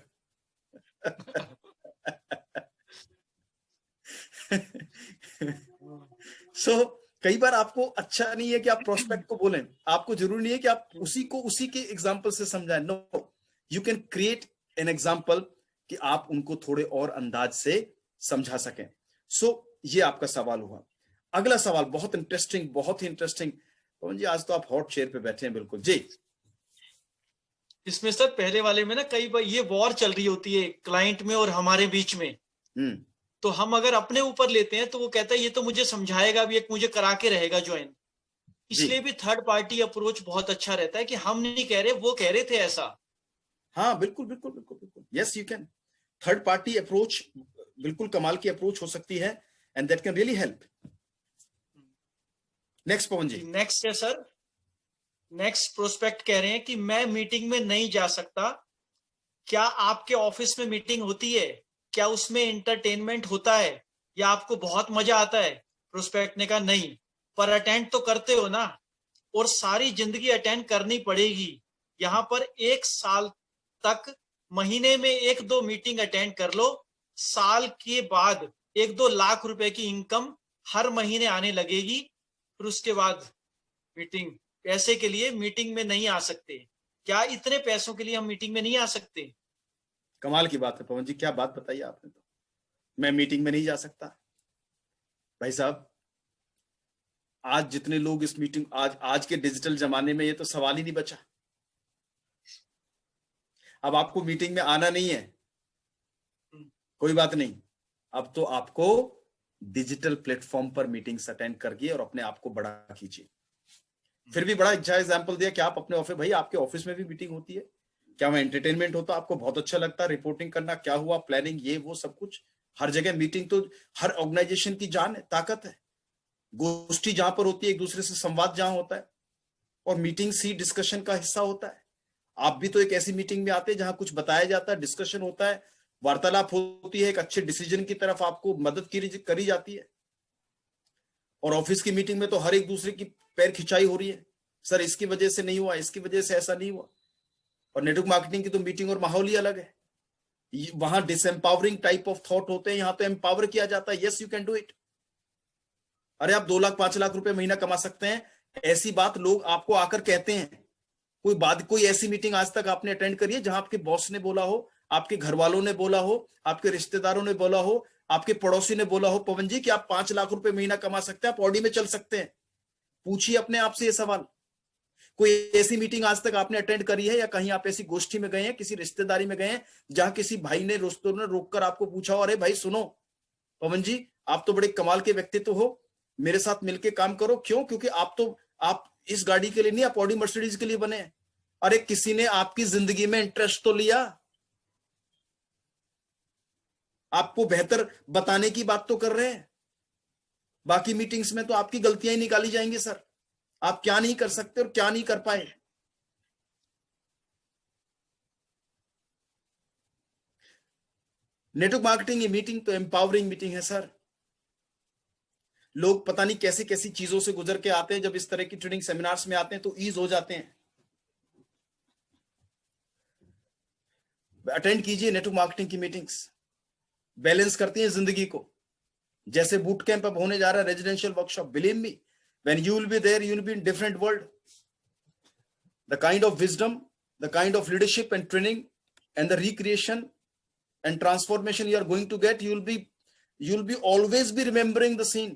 सो कई बार आपको अच्छा नहीं है कि आप प्रोस्पेक्ट को बोलें, आपको जरूरी नहीं है कि आप उसी को उसी के एग्जाम्पल से समझाएं। No, you can create an example कि आप उनको थोड़े और अंदाज से समझा सकें। सो ये आपका सवाल हुआ। अगला सवाल बहुत इंटरेस्टिंग, बहुत ही इंटरेस्टिंग। पवन जी आज तो आप हॉट चेयर पे बैठे हैं बिल्कुल जी। इसमें सर पहले वाले में ना कई बार ये वॉर चल रही होती है क्लाइंट में और हमारे बीच में, तो हम अगर अपने ऊपर लेते हैं तो वो कहता है ये तो मुझे समझाएगा भी, एक मुझे करा के रहेगा ज्वाइन। इसलिए भी थर्ड पार्टी अप्रोच बहुत अच्छा रहता है कि हम नहीं कह रहे, वो कह रहे थे ऐसा। हाँ बिल्कुल बिल्कुल बिल्कुल बिल्कुल, yes you can. Third party approach बिल्कुल कमाल की अप्रोच हो सकती है and that can really help. Next Pavan ji. Next है सर, नेक्स्ट प्रोस्पेक्ट कह रहे हैं कि मैं मीटिंग में नहीं जा सकता, क्या आपके ऑफिस में मीटिंग होती है, क्या उसमें एंटरटेनमेंट होता है या आपको बहुत मजा आता है? प्रोस्पेक्ट ने कहा नहीं, पर अटेंड तो करते हो ना, और सारी जिंदगी अटेंड करनी पड़ेगी। यहाँ पर 1 साल तक महीने में 1-2 मीटिंग अटेंड कर लो, साल के बाद 1-2 लाख रुपए की इनकम हर महीने आने लगेगी। फिर उसके बाद मीटिंग, पैसे के लिए मीटिंग में नहीं आ सकते। क्या इतने पैसों के लिए हम मीटिंग में नहीं आ सकते? कमाल की बात है पवन जी, क्या बात बताई आपने। तो मैं मीटिंग में नहीं जा सकता? भाई साहब आज जितने लोग इस मीटिंग, आज के डिजिटल जमाने में ये तो सवाल ही नहीं बचा। अब आपको मीटिंग में आना नहीं है, कोई बात नहीं, अब तो आपको डिजिटल प्लेटफॉर्म पर मीटिंग्स अटेंड करिए और अपने आप को बड़ा कीजिए। फिर भी बड़ा अच्छा एग्जांपल दिया कि आप अपने ऑफिस, भाई आपके ऑफिस में भी मीटिंग होती है क्या? वहां एंटरटेनमेंट होता है, आपको बहुत अच्छा लगता है रिपोर्टिंग करना, क्या हुआ, प्लानिंग, ये वो सब कुछ। हर जगह मीटिंग तो हर ऑर्गेनाइजेशन की जान है, ताकत है। गोष्ठी जहां पर होती है, एक दूसरे से संवाद जहां होता है, और मीटिंग सी डिस्कशन का हिस्सा होता है। आप भी तो एक ऐसी मीटिंग में आते हैं जहां कुछ बताया जाता है, डिस्कशन होता है, वार्तालाप होती है, एक अच्छे डिसीजन की तरफ आपको मदद करी जाती है। और ऑफिस की मीटिंग में तो हर एक दूसरे की पैर खिंचाई हो रही है, सर इसकी वजह से नहीं हुआ, इसकी वजह से ऐसा नहीं हुआ। और नेटवर्क मार्केटिंग की तो मीटिंग और माहौल ही अलग है। वहां डिसएम्पावरिंग टाइप ऑफ थॉट होते हैं, यहां तो एम्पावर किया जाता है, yes you can do it. अरे आप 2 लाख 5 लाख रुपए महीना कमा सकते हैं, ऐसी बात लोग आपको आकर कहते हैं। कोई ऐसी मीटिंग आज तक आपने अटेंड करी है जहां आपके बॉस ने बोला हो, आपके घर वालों ने बोला हो, आपके रिश्तेदारों ने बोला हो, आपके पड़ोसी ने बोला हो पवन जी कि आप 5 लाख रुपए महीना कमा सकते हैं, आप ऑडी में चल सकते हैं? पूछिए अपने आप से ये सवाल। कोई ऐसी मीटिंग आज तक आपने अटेंड करी है या कहीं आप ऐसी गोष्ठी में गए हैं, किसी रिश्तेदारी में गए हैं जहां किसी भाई ने, दोस्तों ने रोककर आपको पूछा हो, अरे भाई सुनो पवन जी आप तो बड़े कमाल के व्यक्तित्व हो, मेरे साथ मिलके काम करो। क्यों? क्योंकि आप इस गाड़ी के लिए नहीं, आप ऑडी मर्सिडीज के लिए बने हैं। अरे किसी ने आपकी जिंदगी में इंटरेस्ट तो लिया, आपको बेहतर बताने की बात तो कर रहे हैं। बाकी मीटिंग्स में तो आपकी गलतियां ही निकाली जाएंगी सर, आप क्या नहीं कर सकते और क्या नहीं कर पाए। नेटवर्क मार्केटिंग ये मीटिंग तो एम्पावरिंग मीटिंग है सर। लोग पता नहीं कैसी कैसी चीजों से गुजर के आते हैं, जब इस तरह की ट्रेनिंग सेमिनार्स में आते हैं तो ईज हो जाते हैं। अटेंड कीजिए नेटवर्क मार्केटिंग की मीटिंग्स, बैलेंस करती हैं जिंदगी को। जैसे बूट कैंप अब होने जा रहा है, residential workshop, believe me when you will be there you will be in different world. The kind of wisdom, the kind of leadership and training and the recreation and transformation you are going to get, you will be always be remembering the scene.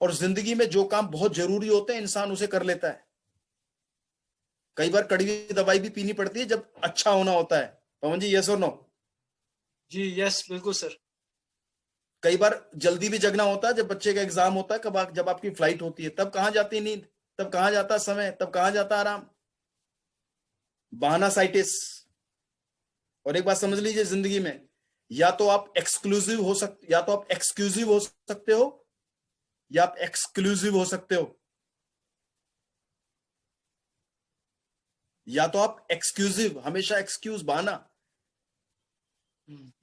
और जिंदगी में जो काम बहुत जरूरी होते हैं इंसान उसे कर लेता है। कई बार कड़वी दवाई भी पीनी पड़ती है जब अच्छा होना होता है। पवन जी यस और नो? जी यस बिल्कुल सर। कई बार जल्दी भी जगना होता है, जब बच्चे का एग्जाम होता है, जब आपकी फ्लाइट होती है, तब कहां जाती नींद, तब कहां जाता समय, तब कहां जाता आराम। बहानासाइटिस। और एक बात समझ लीजिए जिंदगी में, या तो आप एक्सक्लूसिव हो सकते, या तो आप एक्सक्लूसिव हो सकते हो, या आप एक्सक्लूसिव हो सकते हो, या तो आप एक्सक्लूसिव, हमेशा एक्सक्यूज, बहाना,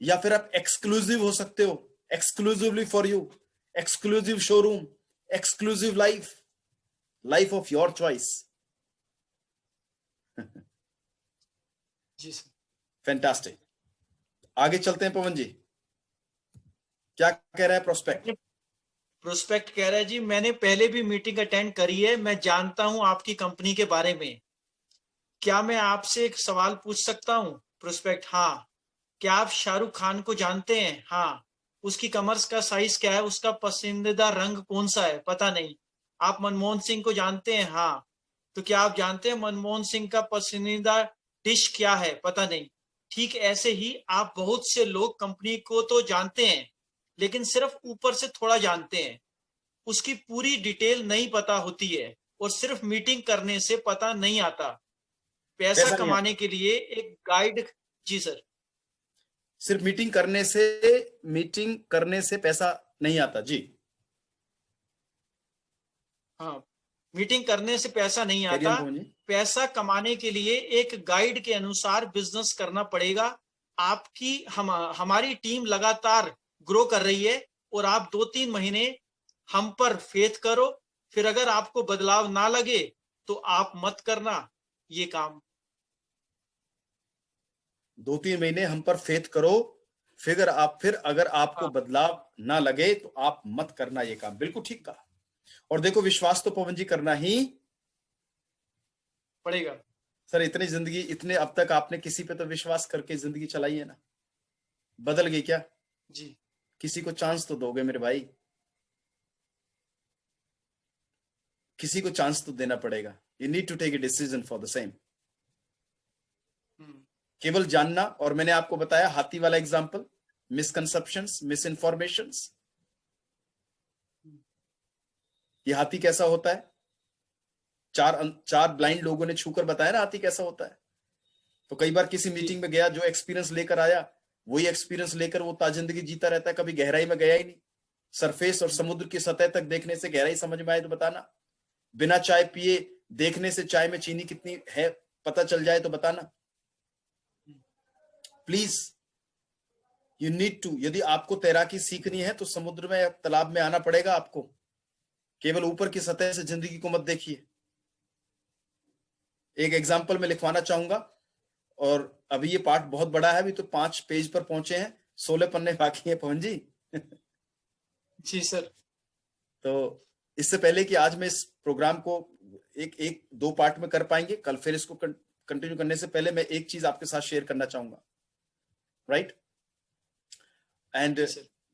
या फिर आप एक्सक्लूसिव हो सकते हो, exclusively for you, exclusive showroom, exclusive life, life of your choice. जी सर। फैंटास्टिक। आगे चलते हैं पवन जी, क्या कह रहा है प्रोस्पेक्ट? प्रोस्पेक्ट कह रहा है जी, मैंने पहले भी मीटिंग अटेंड करी है, मैं जानता हूं आपकी कंपनी के बारे में, क्या मैं आपसे एक सवाल पूछ सकता हूं? प्रोस्पेक्ट, हाँ। क्या आप शाहरुख खान को जानते हैं? हाँ। उसकी कमर्स का साइज क्या है? उसका पसंदीदा रंग कौन सा है? पता नहीं। आप मनमोहन सिंह को जानते हैं? हाँ। तो क्या आप जानते हैं मनमोहन सिंह का पसंदीदा डिश क्या है? पता नहीं। ठीक ऐसे ही आप बहुत से लोग कंपनी को तो जानते हैं, लेकिन सिर्फ ऊपर से थोड़ा जानते हैं, उसकी पूरी डिटेल नहीं पता होती है, और सिर्फ मीटिंग करने से पता नहीं आता। पैसा पैसा नहीं आता, कमाने के लिए एक गाइड। जी सर। सिर्फ मीटिंग करने से पैसा नहीं आता जी। हाँ, मीटिंग करने से पैसा नहीं कैरियर आता। पवन जी। पैसा कमाने के लिए एक गाइड के अनुसार बिजनेस करना पड़ेगा। हमारी टीम लगातार ग्रो कर रही है, और आप 2-3 महीने हम पर फेथ करो, फिर अगर आपको बदलाव ना लगे तो आप मत करना ये काम। 2-3 महीने हम पर फेथ करो, फिर अगर आपको हाँ, बदलाव ना लगे तो आप मत करना ये काम। बिल्कुल ठीक कहा। और देखो, विश्वास तो पवन जी करना ही पड़ेगा। सर। इतने अब तक आपने किसी पे तो विश्वास करके जिंदगी चलाई है ना? बदल गई क्या? जी। किसी को चांस तो दोगे मेरे भाई, किसी को चांस तो देना पड़ेगा। You need to take a decision for the same. केवल जानना, और मैंने आपको बताया हाथी वाला एग्जांपल, मिसकंसेप्शंस, मिसइंफॉर्मेशंस। ये हाथी कैसा होता है? चार ब्लाइंड लोगों ने छूकर बताया ना हाथी कैसा होता है। तो कई बार किसी मीटिंग में गया, जो एक्सपीरियंस लेकर आया वही एक्सपीरियंस लेकर वो जिंदगी जीता रहता है, कभी गहराई में गया ही नहीं। सरफेस और समुद्र की सतह तक देखने से गहराई समझ में आए तो बताना। बिना चाय पिए देखने से चाय में चीनी कितनी है पता चल जाए तो बताना। प्लीज, यू नीड टू, यदि आपको तैराकी सीखनी है तो समुद्र में, तालाब में आना पड़ेगा आपको। केवल ऊपर की सतह से जिंदगी को मत देखिए। एक एग्जाम्पल मैं लिखवाना चाहूंगा, और अभी ये पार्ट बहुत बड़ा है, अभी तो 5 पेज पर पहुंचे हैं, 16 पन्ने बाकी है पवन जी। जी सर। तो इससे पहले कि आज मैं इस प्रोग्राम को एक 2 पार्ट में कर पाएंगे, कल फिर इसको कंटिन्यू करने से पहले मैं एक चीज आपके साथ शेयर करना चाहूंगा, राइट? एंड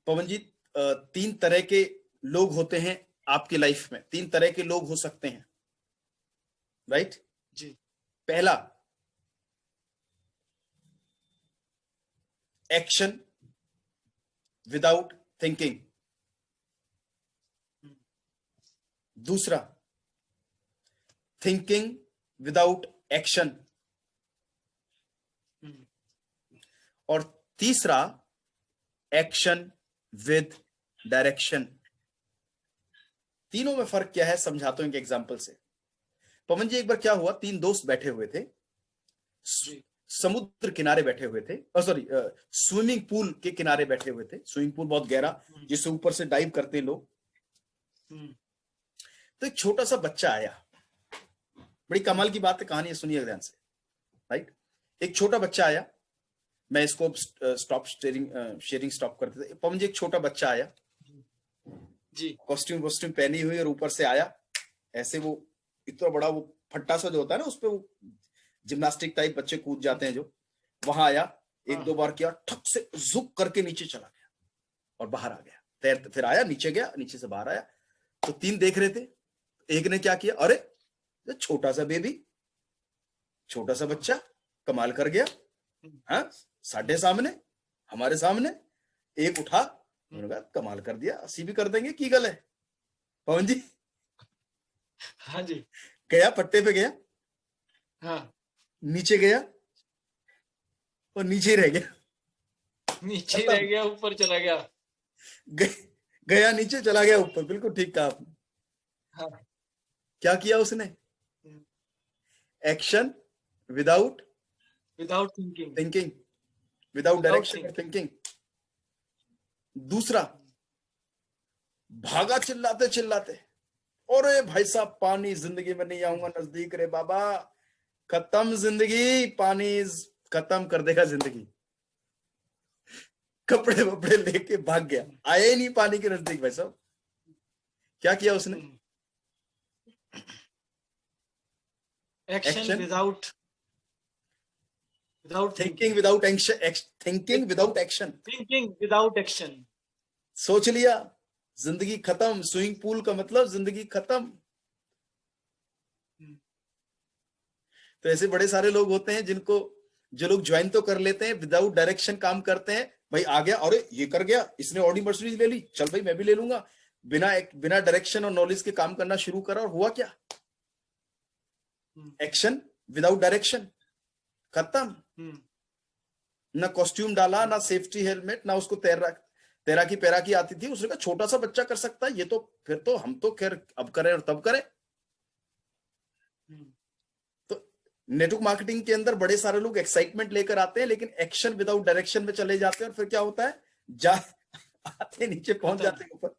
पवन जी, 3 तरह के लोग होते हैं आपकी लाइफ में, 3 तरह के लोग हो सकते हैं, राइट? जी। पहला, एक्शन विदाउट थिंकिंग। दूसरा, थिंकिंग विदाउट एक्शन। और तीसरा, एक्शन विद डायरेक्शन। तीनों में फर्क क्या है समझाता हूं एक एग्जांपल से। पवन जी, एक बार क्या हुआ, 3 दोस्त बैठे हुए थे, समुद्र किनारे बैठे हुए थे, सॉरी स्विमिंग पूल के किनारे बैठे हुए थे। स्विमिंग पूल बहुत गहरा, जिससे ऊपर से डाइव करते हैं लोग। तो एक छोटा सा बच्चा आया, बड़ी कमाल की बात है, कहानी है, सुनिए ध्यान से, राइट? एक छोटा बच्चा आया, मैं इसको स्टॉप शेयरिंग स्टॉप करते थे। पवन जी, एक छोटा बच्चा आया जी, कॉस्ट्यूम पहनी हुई, और ऊपर से आया ऐसे, वो इतना बड़ा वो फट्टा सा जो होता है ना, उसपे वो जिम्नास्टिक टाइप बच्चे कूद जाते हैं जो, वहां आया, 1-2 बार किया, ठक से झुक करके नीचे चला गया और बाहर आ गया। तैरते फिर आया, नीचे गया, नीचे से बाहर आया। तो 3 देख रहे थे। एक ने क्या किया, अरे छोटा सा बेबी, छोटा सा बच्चा कमाल कर गया, हाँ, साढ़े सामने, हमारे सामने। एक उठा, उन्होंने कहा कमाल कर दिया, अस्सी भी कर देंगे, की गल है पवन जी। हाँ जी, गया, पट्टे पे गया, हाँ, नीचे गया और नीचे रह गया, नीचे रह गया, ऊपर चला गया। गया नीचे, चला गया ऊपर। बिल्कुल ठीक कहा आपने। हाँ। क्या किया उसने? Action without thinking. Thinking, without direction और थिंकिंग। दूसरा, भागा चिल्लाते चिल्लाते, अरे भाई साहब पानी, जिंदगी में नहीं आऊंगा नजदीक रे बाबा, खत्म जिंदगी, पानी खत्म कर देगा जिंदगी। कपड़े वपड़े लेके भाग गया, आया ही नहीं पानी के नजदीक। भाई साहब क्या किया उसने? Action without thinking without action, thinking without action, thinking without action. सोच लिया, जिंदगी खत्म। स्विमिंग पूल का मतलब जिंदगी खत्म। तो ऐसे बड़े सारे लोग होते हैं जिनको, जो लोग ज्वाइन तो कर लेते हैं, विदाउट डायरेक्शन काम करते हैं। भाई आ गया, अरे ये कर गया, इसने ऑडी मर्सिडीज ले ली, चल भाई मैं भी ले लूंगा। बिना डायरेक्शन और नॉलेज के काम करना शुरू करा, और हुआ क्या? एक्शन विदाउट डायरेक्शन, खत्म। ना कॉस्ट्यूम डाला, ना सेफ्टी हेलमेट, ना उसको तैराकी पैराकी आती थी। उसने कहा छोटा सा बच्चा कर सकता है ये, तो फिर तो हम तो खैर अब करें और तब करें। तो नेटवर्क मार्केटिंग के अंदर बड़े सारे लोग एक्साइटमेंट लेकर आते हैं, लेकिन एक्शन विदाउट डायरेक्शन में चले जाते हैं, और फिर क्या होता है, आते नीचे पहुंच जाते हैं ऊपर।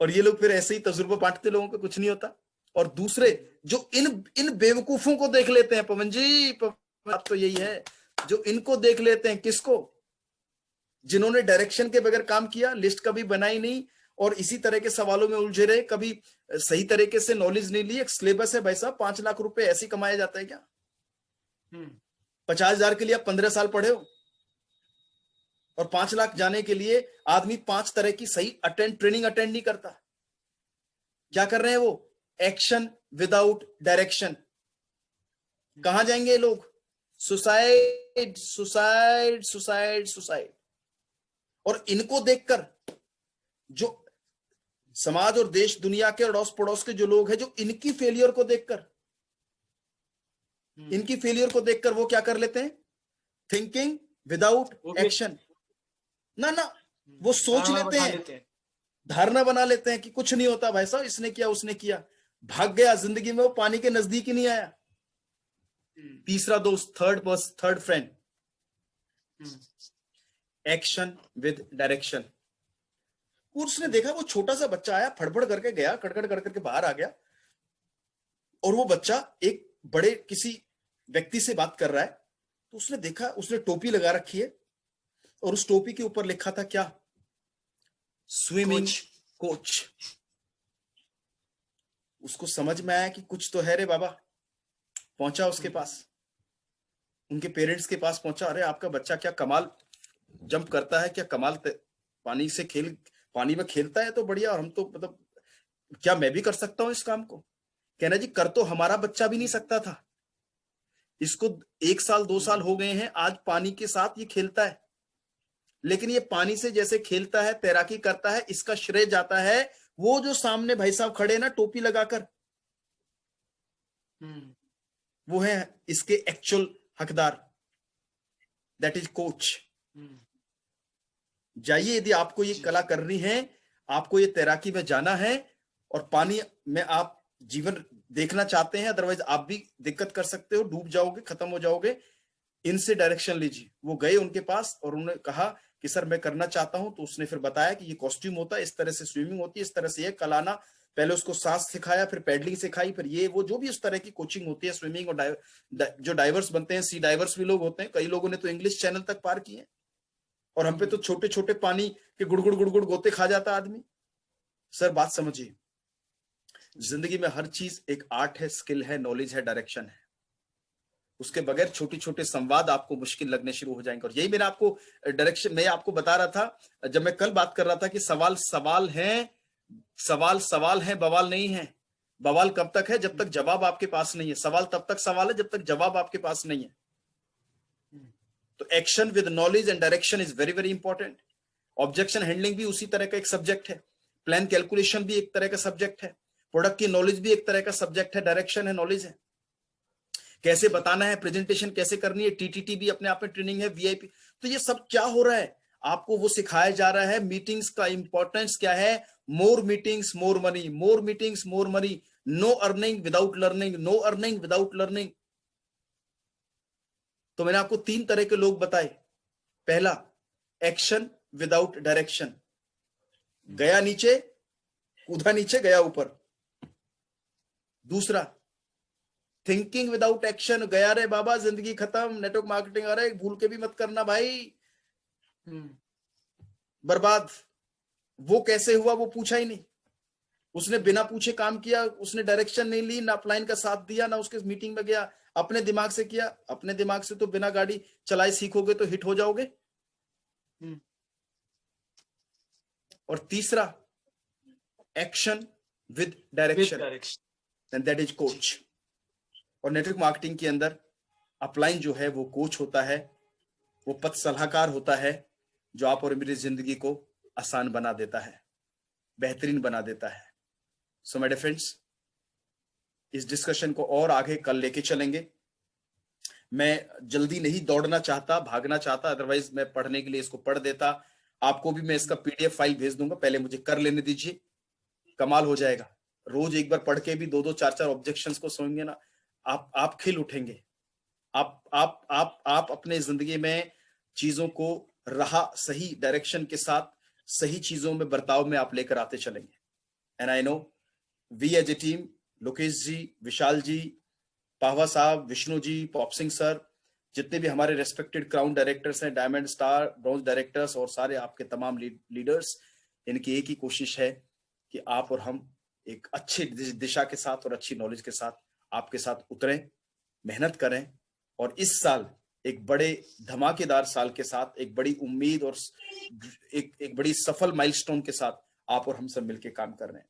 और ये लोग फिर ऐसे ही तजुर्बा बांटते, लोगों को कुछ नहीं होता। और दूसरे जो इन बेवकूफों को देख लेते हैं, पवन जी, बात तो यही है, जो इनको देख लेते हैं। किसको? जिन्होंने डायरेक्शन के बगैर काम किया, लिस्ट कभी बनाई नहीं, और इसी तरह के सवालों में उलझे रहे, कभी सही तरीके से नॉलेज नहीं ली। एक सिलेबस है भाई साहब, 5 लाख रुपए ऐसे कमाया जाता है क्या? 50,000 के लिए आप 15 साल पढ़े हो, और 5 लाख जाने के लिए आदमी 5 तरह की सही ट्रेनिंग अटेंड नहीं करता। क्या कर रहे हैं वो? Action without direction. कहां जाएंगे लोग? Suicide suicide suicide suicide. और इनको देखकर जो समाज और देश दुनिया के अड़ोस पड़ोस के जो लोग हैं, जो इनकी फेलियर को देखकर वो क्या कर लेते हैं? Thinking without action. ना वो सोच लेते हैं, धारणा बना लेते हैं कि कुछ नहीं होता भाई साहब, इसने किया उसने किया, भाग गया जिंदगी में, वो पानी के नजदीक ही नहीं आया। तीसरा दोस्त, third friend, action with direction. उसने देखा वो छोटा सा बच्चा आया, फड़फड़ करके गया, कड़कड़ करके बाहर आ गया, और वो बच्चा एक बड़े किसी व्यक्ति से बात कर रहा है। तो उसने देखा, उसने टोपी लगा रखी है, और उस टोपी के ऊपर लिखा था क्या? Swimming coach. उसको समझ में आया कि कुछ तो है रे बाबा। पहुंचा उसके पास, उनके पेरेंट्स के पास पहुंचा। अरे आपका बच्चा क्या कमाल जंप करता है, क्या कमाल पानी में खेलता है, तो बढ़िया। और हम तो मतलब, क्या मैं भी कर सकता हूं इस काम को? कहना जी, कर तो हमारा बच्चा भी नहीं सकता था। इसको 1 साल 2 साल हो गए हैं, आज पानी के साथ ये खेलता है, लेकिन ये पानी से जैसे खेलता है, तैराकी करता है, इसका श्रेय जाता है वो जो सामने भाई साहब खड़े ना टोपी लगाकर, वो है इसके एक्चुअल हकदार। That is coach. जाइए, यदि आपको ये कला करनी है, आपको ये तैराकी में जाना है, और पानी में आप जीवन देखना चाहते हैं, अदरवाइज आप भी दिक्कत कर सकते हो, डूब जाओगे, खत्म हो जाओगे, इनसे डायरेक्शन लीजिए। वो गए उनके पास और उन्होंने कहा कि सर मैं करना चाहता हूं। तो उसने फिर बताया कि ये कॉस्ट्यूम होता है, इस तरह से स्विमिंग होती है, इस तरह से ये कलाना। पहले उसको सांस सिखाया, फिर पैडलिंग सिखाई, फिर ये वो जो भी उस तरह की कोचिंग होती है स्विमिंग। और जो डाइवर्स बनते हैं, सी डाइवर्स भी लोग होते हैं, कई लोगों ने तो इंग्लिश चैनल तक पार किए, और हम पे तो छोटे छोटे पानी के गुड़गुड़ गोते खा जाता आदमी। सर बात समझिए, जिंदगी में हर चीज एक आर्ट है, स्किल है, नॉलेज है, डायरेक्शन है। उसके बगैर छोटे छोटे संवाद आपको मुश्किल लगने शुरू हो जाएंगे। और यही मैंने आपको डायरेक्शन, मैं आपको बता रहा था जब मैं कल बात कर रहा था कि सवाल सवाल है, बवाल नहीं है। बवाल कब तक है? जब तक जवाब आपके पास नहीं है। सवाल तब तक सवाल है जब तक जवाब आपके पास नहीं है। तो action with knowledge and direction is very very important. Objection handling भी उसी तरह का एक सब्जेक्ट है। प्लान कैलकुलेशन भी एक तरह का सब्जेक्ट है। प्रोडक्ट की नॉलेज भी एक तरह का सब्जेक्ट है, डायरेक्शन है, नॉलेज है। कैसे बताना है, प्रेजेंटेशन कैसे करनी है, टीटीटी भी अपने आप में ट्रेनिंग है, वीआईपी। तो ये सब क्या हो रहा है, आपको वो सिखाया जा रहा है। मीटिंग्स का इंपॉर्टेंस क्या है, more meetings more money, more meetings more money, no earning without learning, no earning without learning. तो मैंने आपको 3 तरह के लोग बताए। पहला, एक्शन विदाउट डायरेक्शन, गया नीचे, कूदा नीचे, गया ऊपर। दूसरा, थिंकिंग विदाउट एक्शन, गया रे बाबा, जिंदगी खत्म, नेटवर्क मार्केटिंग, अरे भूल के भी मत करना भाई, बर्बाद। वो कैसे हुआ वो पूछा ही नहीं, उसने बिना पूछे काम किया, उसने डायरेक्शन नहीं ली, ना अपलाइन का साथ दिया, ना उसके मीटिंग में गया, अपने दिमाग से किया। अपने दिमाग से तो बिना गाड़ी चलाए सीखोगे तो हिट हो जाओगे। और तीसरा, action with direction, and that is coach. और नेटवर्क मार्केटिंग के अंदर अपलाइन जो है वो कोच होता है, वो पथ सलाहकार होता है, जो आप और मेरी जिंदगी को आसान बना देता है, बेहतरीन बना देता है। सो माय डियर फ्रेंड्स, इस डिस्कशन को और आगे कल लेके चलेंगे। मैं जल्दी नहीं दौड़ना चाहता, भागना चाहता, अदरवाइज मैं पढ़ने के लिए इसको पढ़ देता। आपको भी मैं इसका पीडीएफ फाइल भेज दूंगा, पहले मुझे कर लेने दीजिए, कमाल हो जाएगा। रोज एक बार पढ़ के भी 2-2, 4-4 ऑब्जेक्शंस को सुनेंगे ना, आप खिल उठेंगे। आप अपने जिंदगी में चीजों को राह सही डायरेक्शन के साथ, सही चीजों में बर्ताव में आप लेकर आते चलेंगे। And I know we as a team, Lokesh ji, Vishal ji, Pahwa साहब, विष्णु जी, पॉप सिंह सर, जितने भी हमारे रेस्पेक्टेड क्राउन डायरेक्टर्स हैं, डायमंड, स्टार, ब्रॉन्ज डायरेक्टर्स, और सारे आपके तमाम लीडर्स, इनकी एक ही कोशिश है कि आप और हम एक अच्छी दिशा के साथ और अच्छी नॉलेज के साथ आपके साथ उतरें, मेहनत करें, और इस साल एक बड़े धमाकेदार साल के साथ, एक बड़ी उम्मीद और एक बड़ी सफल माइलस्टोन के साथ आप और हम सब मिलकर काम कर रहे हैं।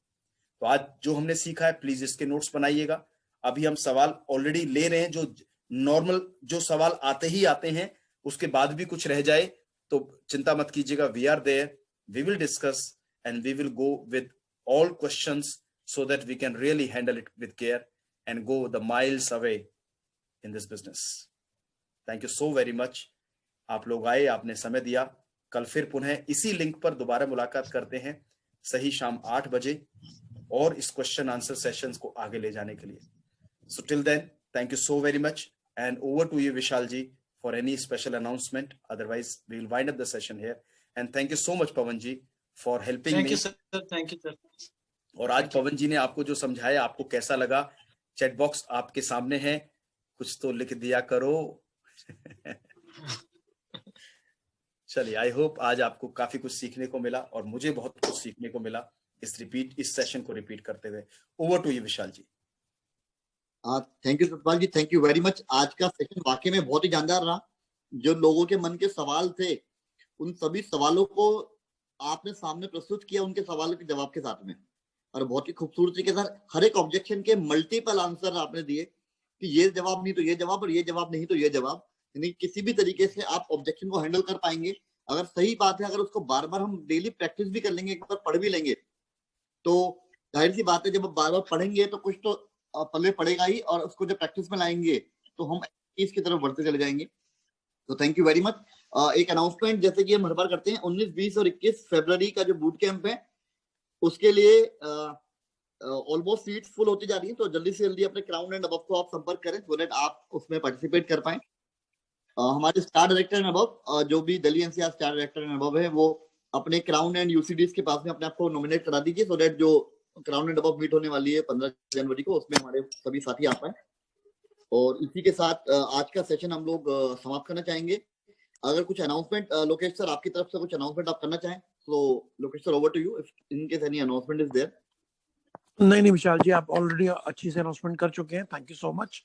तो आज जो हमने सीखा है, प्लीज इसके नोट्स बनाइएगा। अभी हम सवाल ऑलरेडी ले रहे हैं, जो नॉर्मल जो सवाल आते ही आते हैं, उसके बाद भी कुछ रह जाए तो चिंता मत कीजिएगा, we are there, we will discuss and we will go with all questions so that we can really handle it with care and go the miles away in this business. Thank you so very much. आप लोग आए, आपने समय दिया। कल फिर पुनः इसी लिंक पर दोबारा मुलाकात करते हैं, सही शाम 8 बजे, और इस क्वेश्चन आंसर सेशंस को आगे ले जाने के लिए। So till then, thank you so very much, and over to you, Vishal ji, for any special announcement. Otherwise, we will wind up the session here. And thank you so much, Pawan ji, for helping me. Thank you, sir. Thank you, sir. और आज पवन जी ने आपको जो समझाया, आपको कैसा लगा? Chat box आपके सामने है, कुछ तो लिख दिया करो। चलिए, आई होप आज आपको काफी कुछ सीखने को मिला, और मुझे बहुत कुछ सीखने को मिला इस सेशन को रिपीट करते हुए। Over to you Vishal ji. Thank you Satpal ji, thank you very much. आज का सेशन वाकई में बहुत ही जानदार रहा। जो लोगों के मन के सवाल थे, उन सभी सवालों को आपने सामने प्रस्तुत किया, उनके सवालों के जवाब के साथ में, और बहुत ही खूबसूरती के साथ हर एक ऑब्जेक्शन के मल्टीपल आंसर आपने दिए कि ये जवाब नहीं तो ये जवाब, और ये जवाब नहीं तो ये जवाब। यानी किसी भी तरीके से आप ऑब्जेक्शन को हैंडल कर पाएंगे। अगर सही बात है, अगर उसको बार बार हम डेली प्रैक्टिस भी कर लेंगे, एक बार पढ़ भी लेंगे, तो जाहिर सी बात है जब बार बार पढ़ेंगे तो कुछ तो पल्ले पड़ेगा ही, और उसको जब प्रैक्टिस में लाएंगे तो हम इसकी तरफ बढ़ते चले जाएंगे। तो थैंक यू वेरी मच। एक अनाउंसमेंट, जैसे कि हम हर बार करते हैं, 19, 20 और 21 फरवरी का जो बूट कैंप है, उसके लिए ऑलमोस्ट सीट्स फुल होती जा रही है। तो जल्दी से जल्दी अपने क्राउन एंड अबव को आप संपर्क करें, सो दैट आप उसमें पार्टिसिपेट कर पाएं। हमारे स्टार डायरेक्टर एंड अबव, जो भी Delhi NCR star director and above है, वो अपने क्राउन एंड यूसीडीज के पास में अपने आप को नॉमिनेट करा दीजिए, सो दैट जो क्राउन एंड अबव मीट होने वाली है 15 जनवरी को, उसमें हमारे सभी साथी आ पाए। और इसी के साथ आज का सेशन हम लोग समाप्त करना चाहेंगे। अगर कुछ अनाउंसमेंट, लोकेश सर आपकी तरफ से कुछ अनाउंसमेंट आप करना चाहें, तो Lokesh sir, over to you, if in case any announcement is there. नहीं विशाल जी, आप ऑलरेडी अच्छी से अनाउंसमेंट कर चुके हैं। थैंक यू सो मच,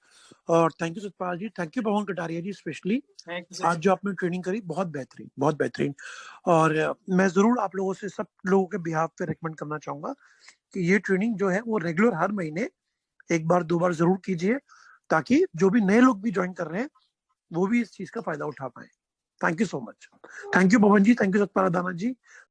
और thank you Satpal ji, thank you Pavan Kataria ji, specially आज जो आपने ट्रेनिंग करी, बहुत बेहतरीन, बहुत बेहतरीन। और मैं जरूर आप लोगों से, सब लोगों के बिहाफ पे रेकमेंड करना चाहूंगा कि ये ट्रेनिंग जो है वो रेगुलर हर महीने 1 बार 2 बार जरूर कीजिए, ताकि जो भी नए लोग भी ज्वाइन कर रहे हैं वो भी इस चीज का फायदा उठा पाए। Thank you so much. Thank you Pavan ji, thank you Satpal Dana ji.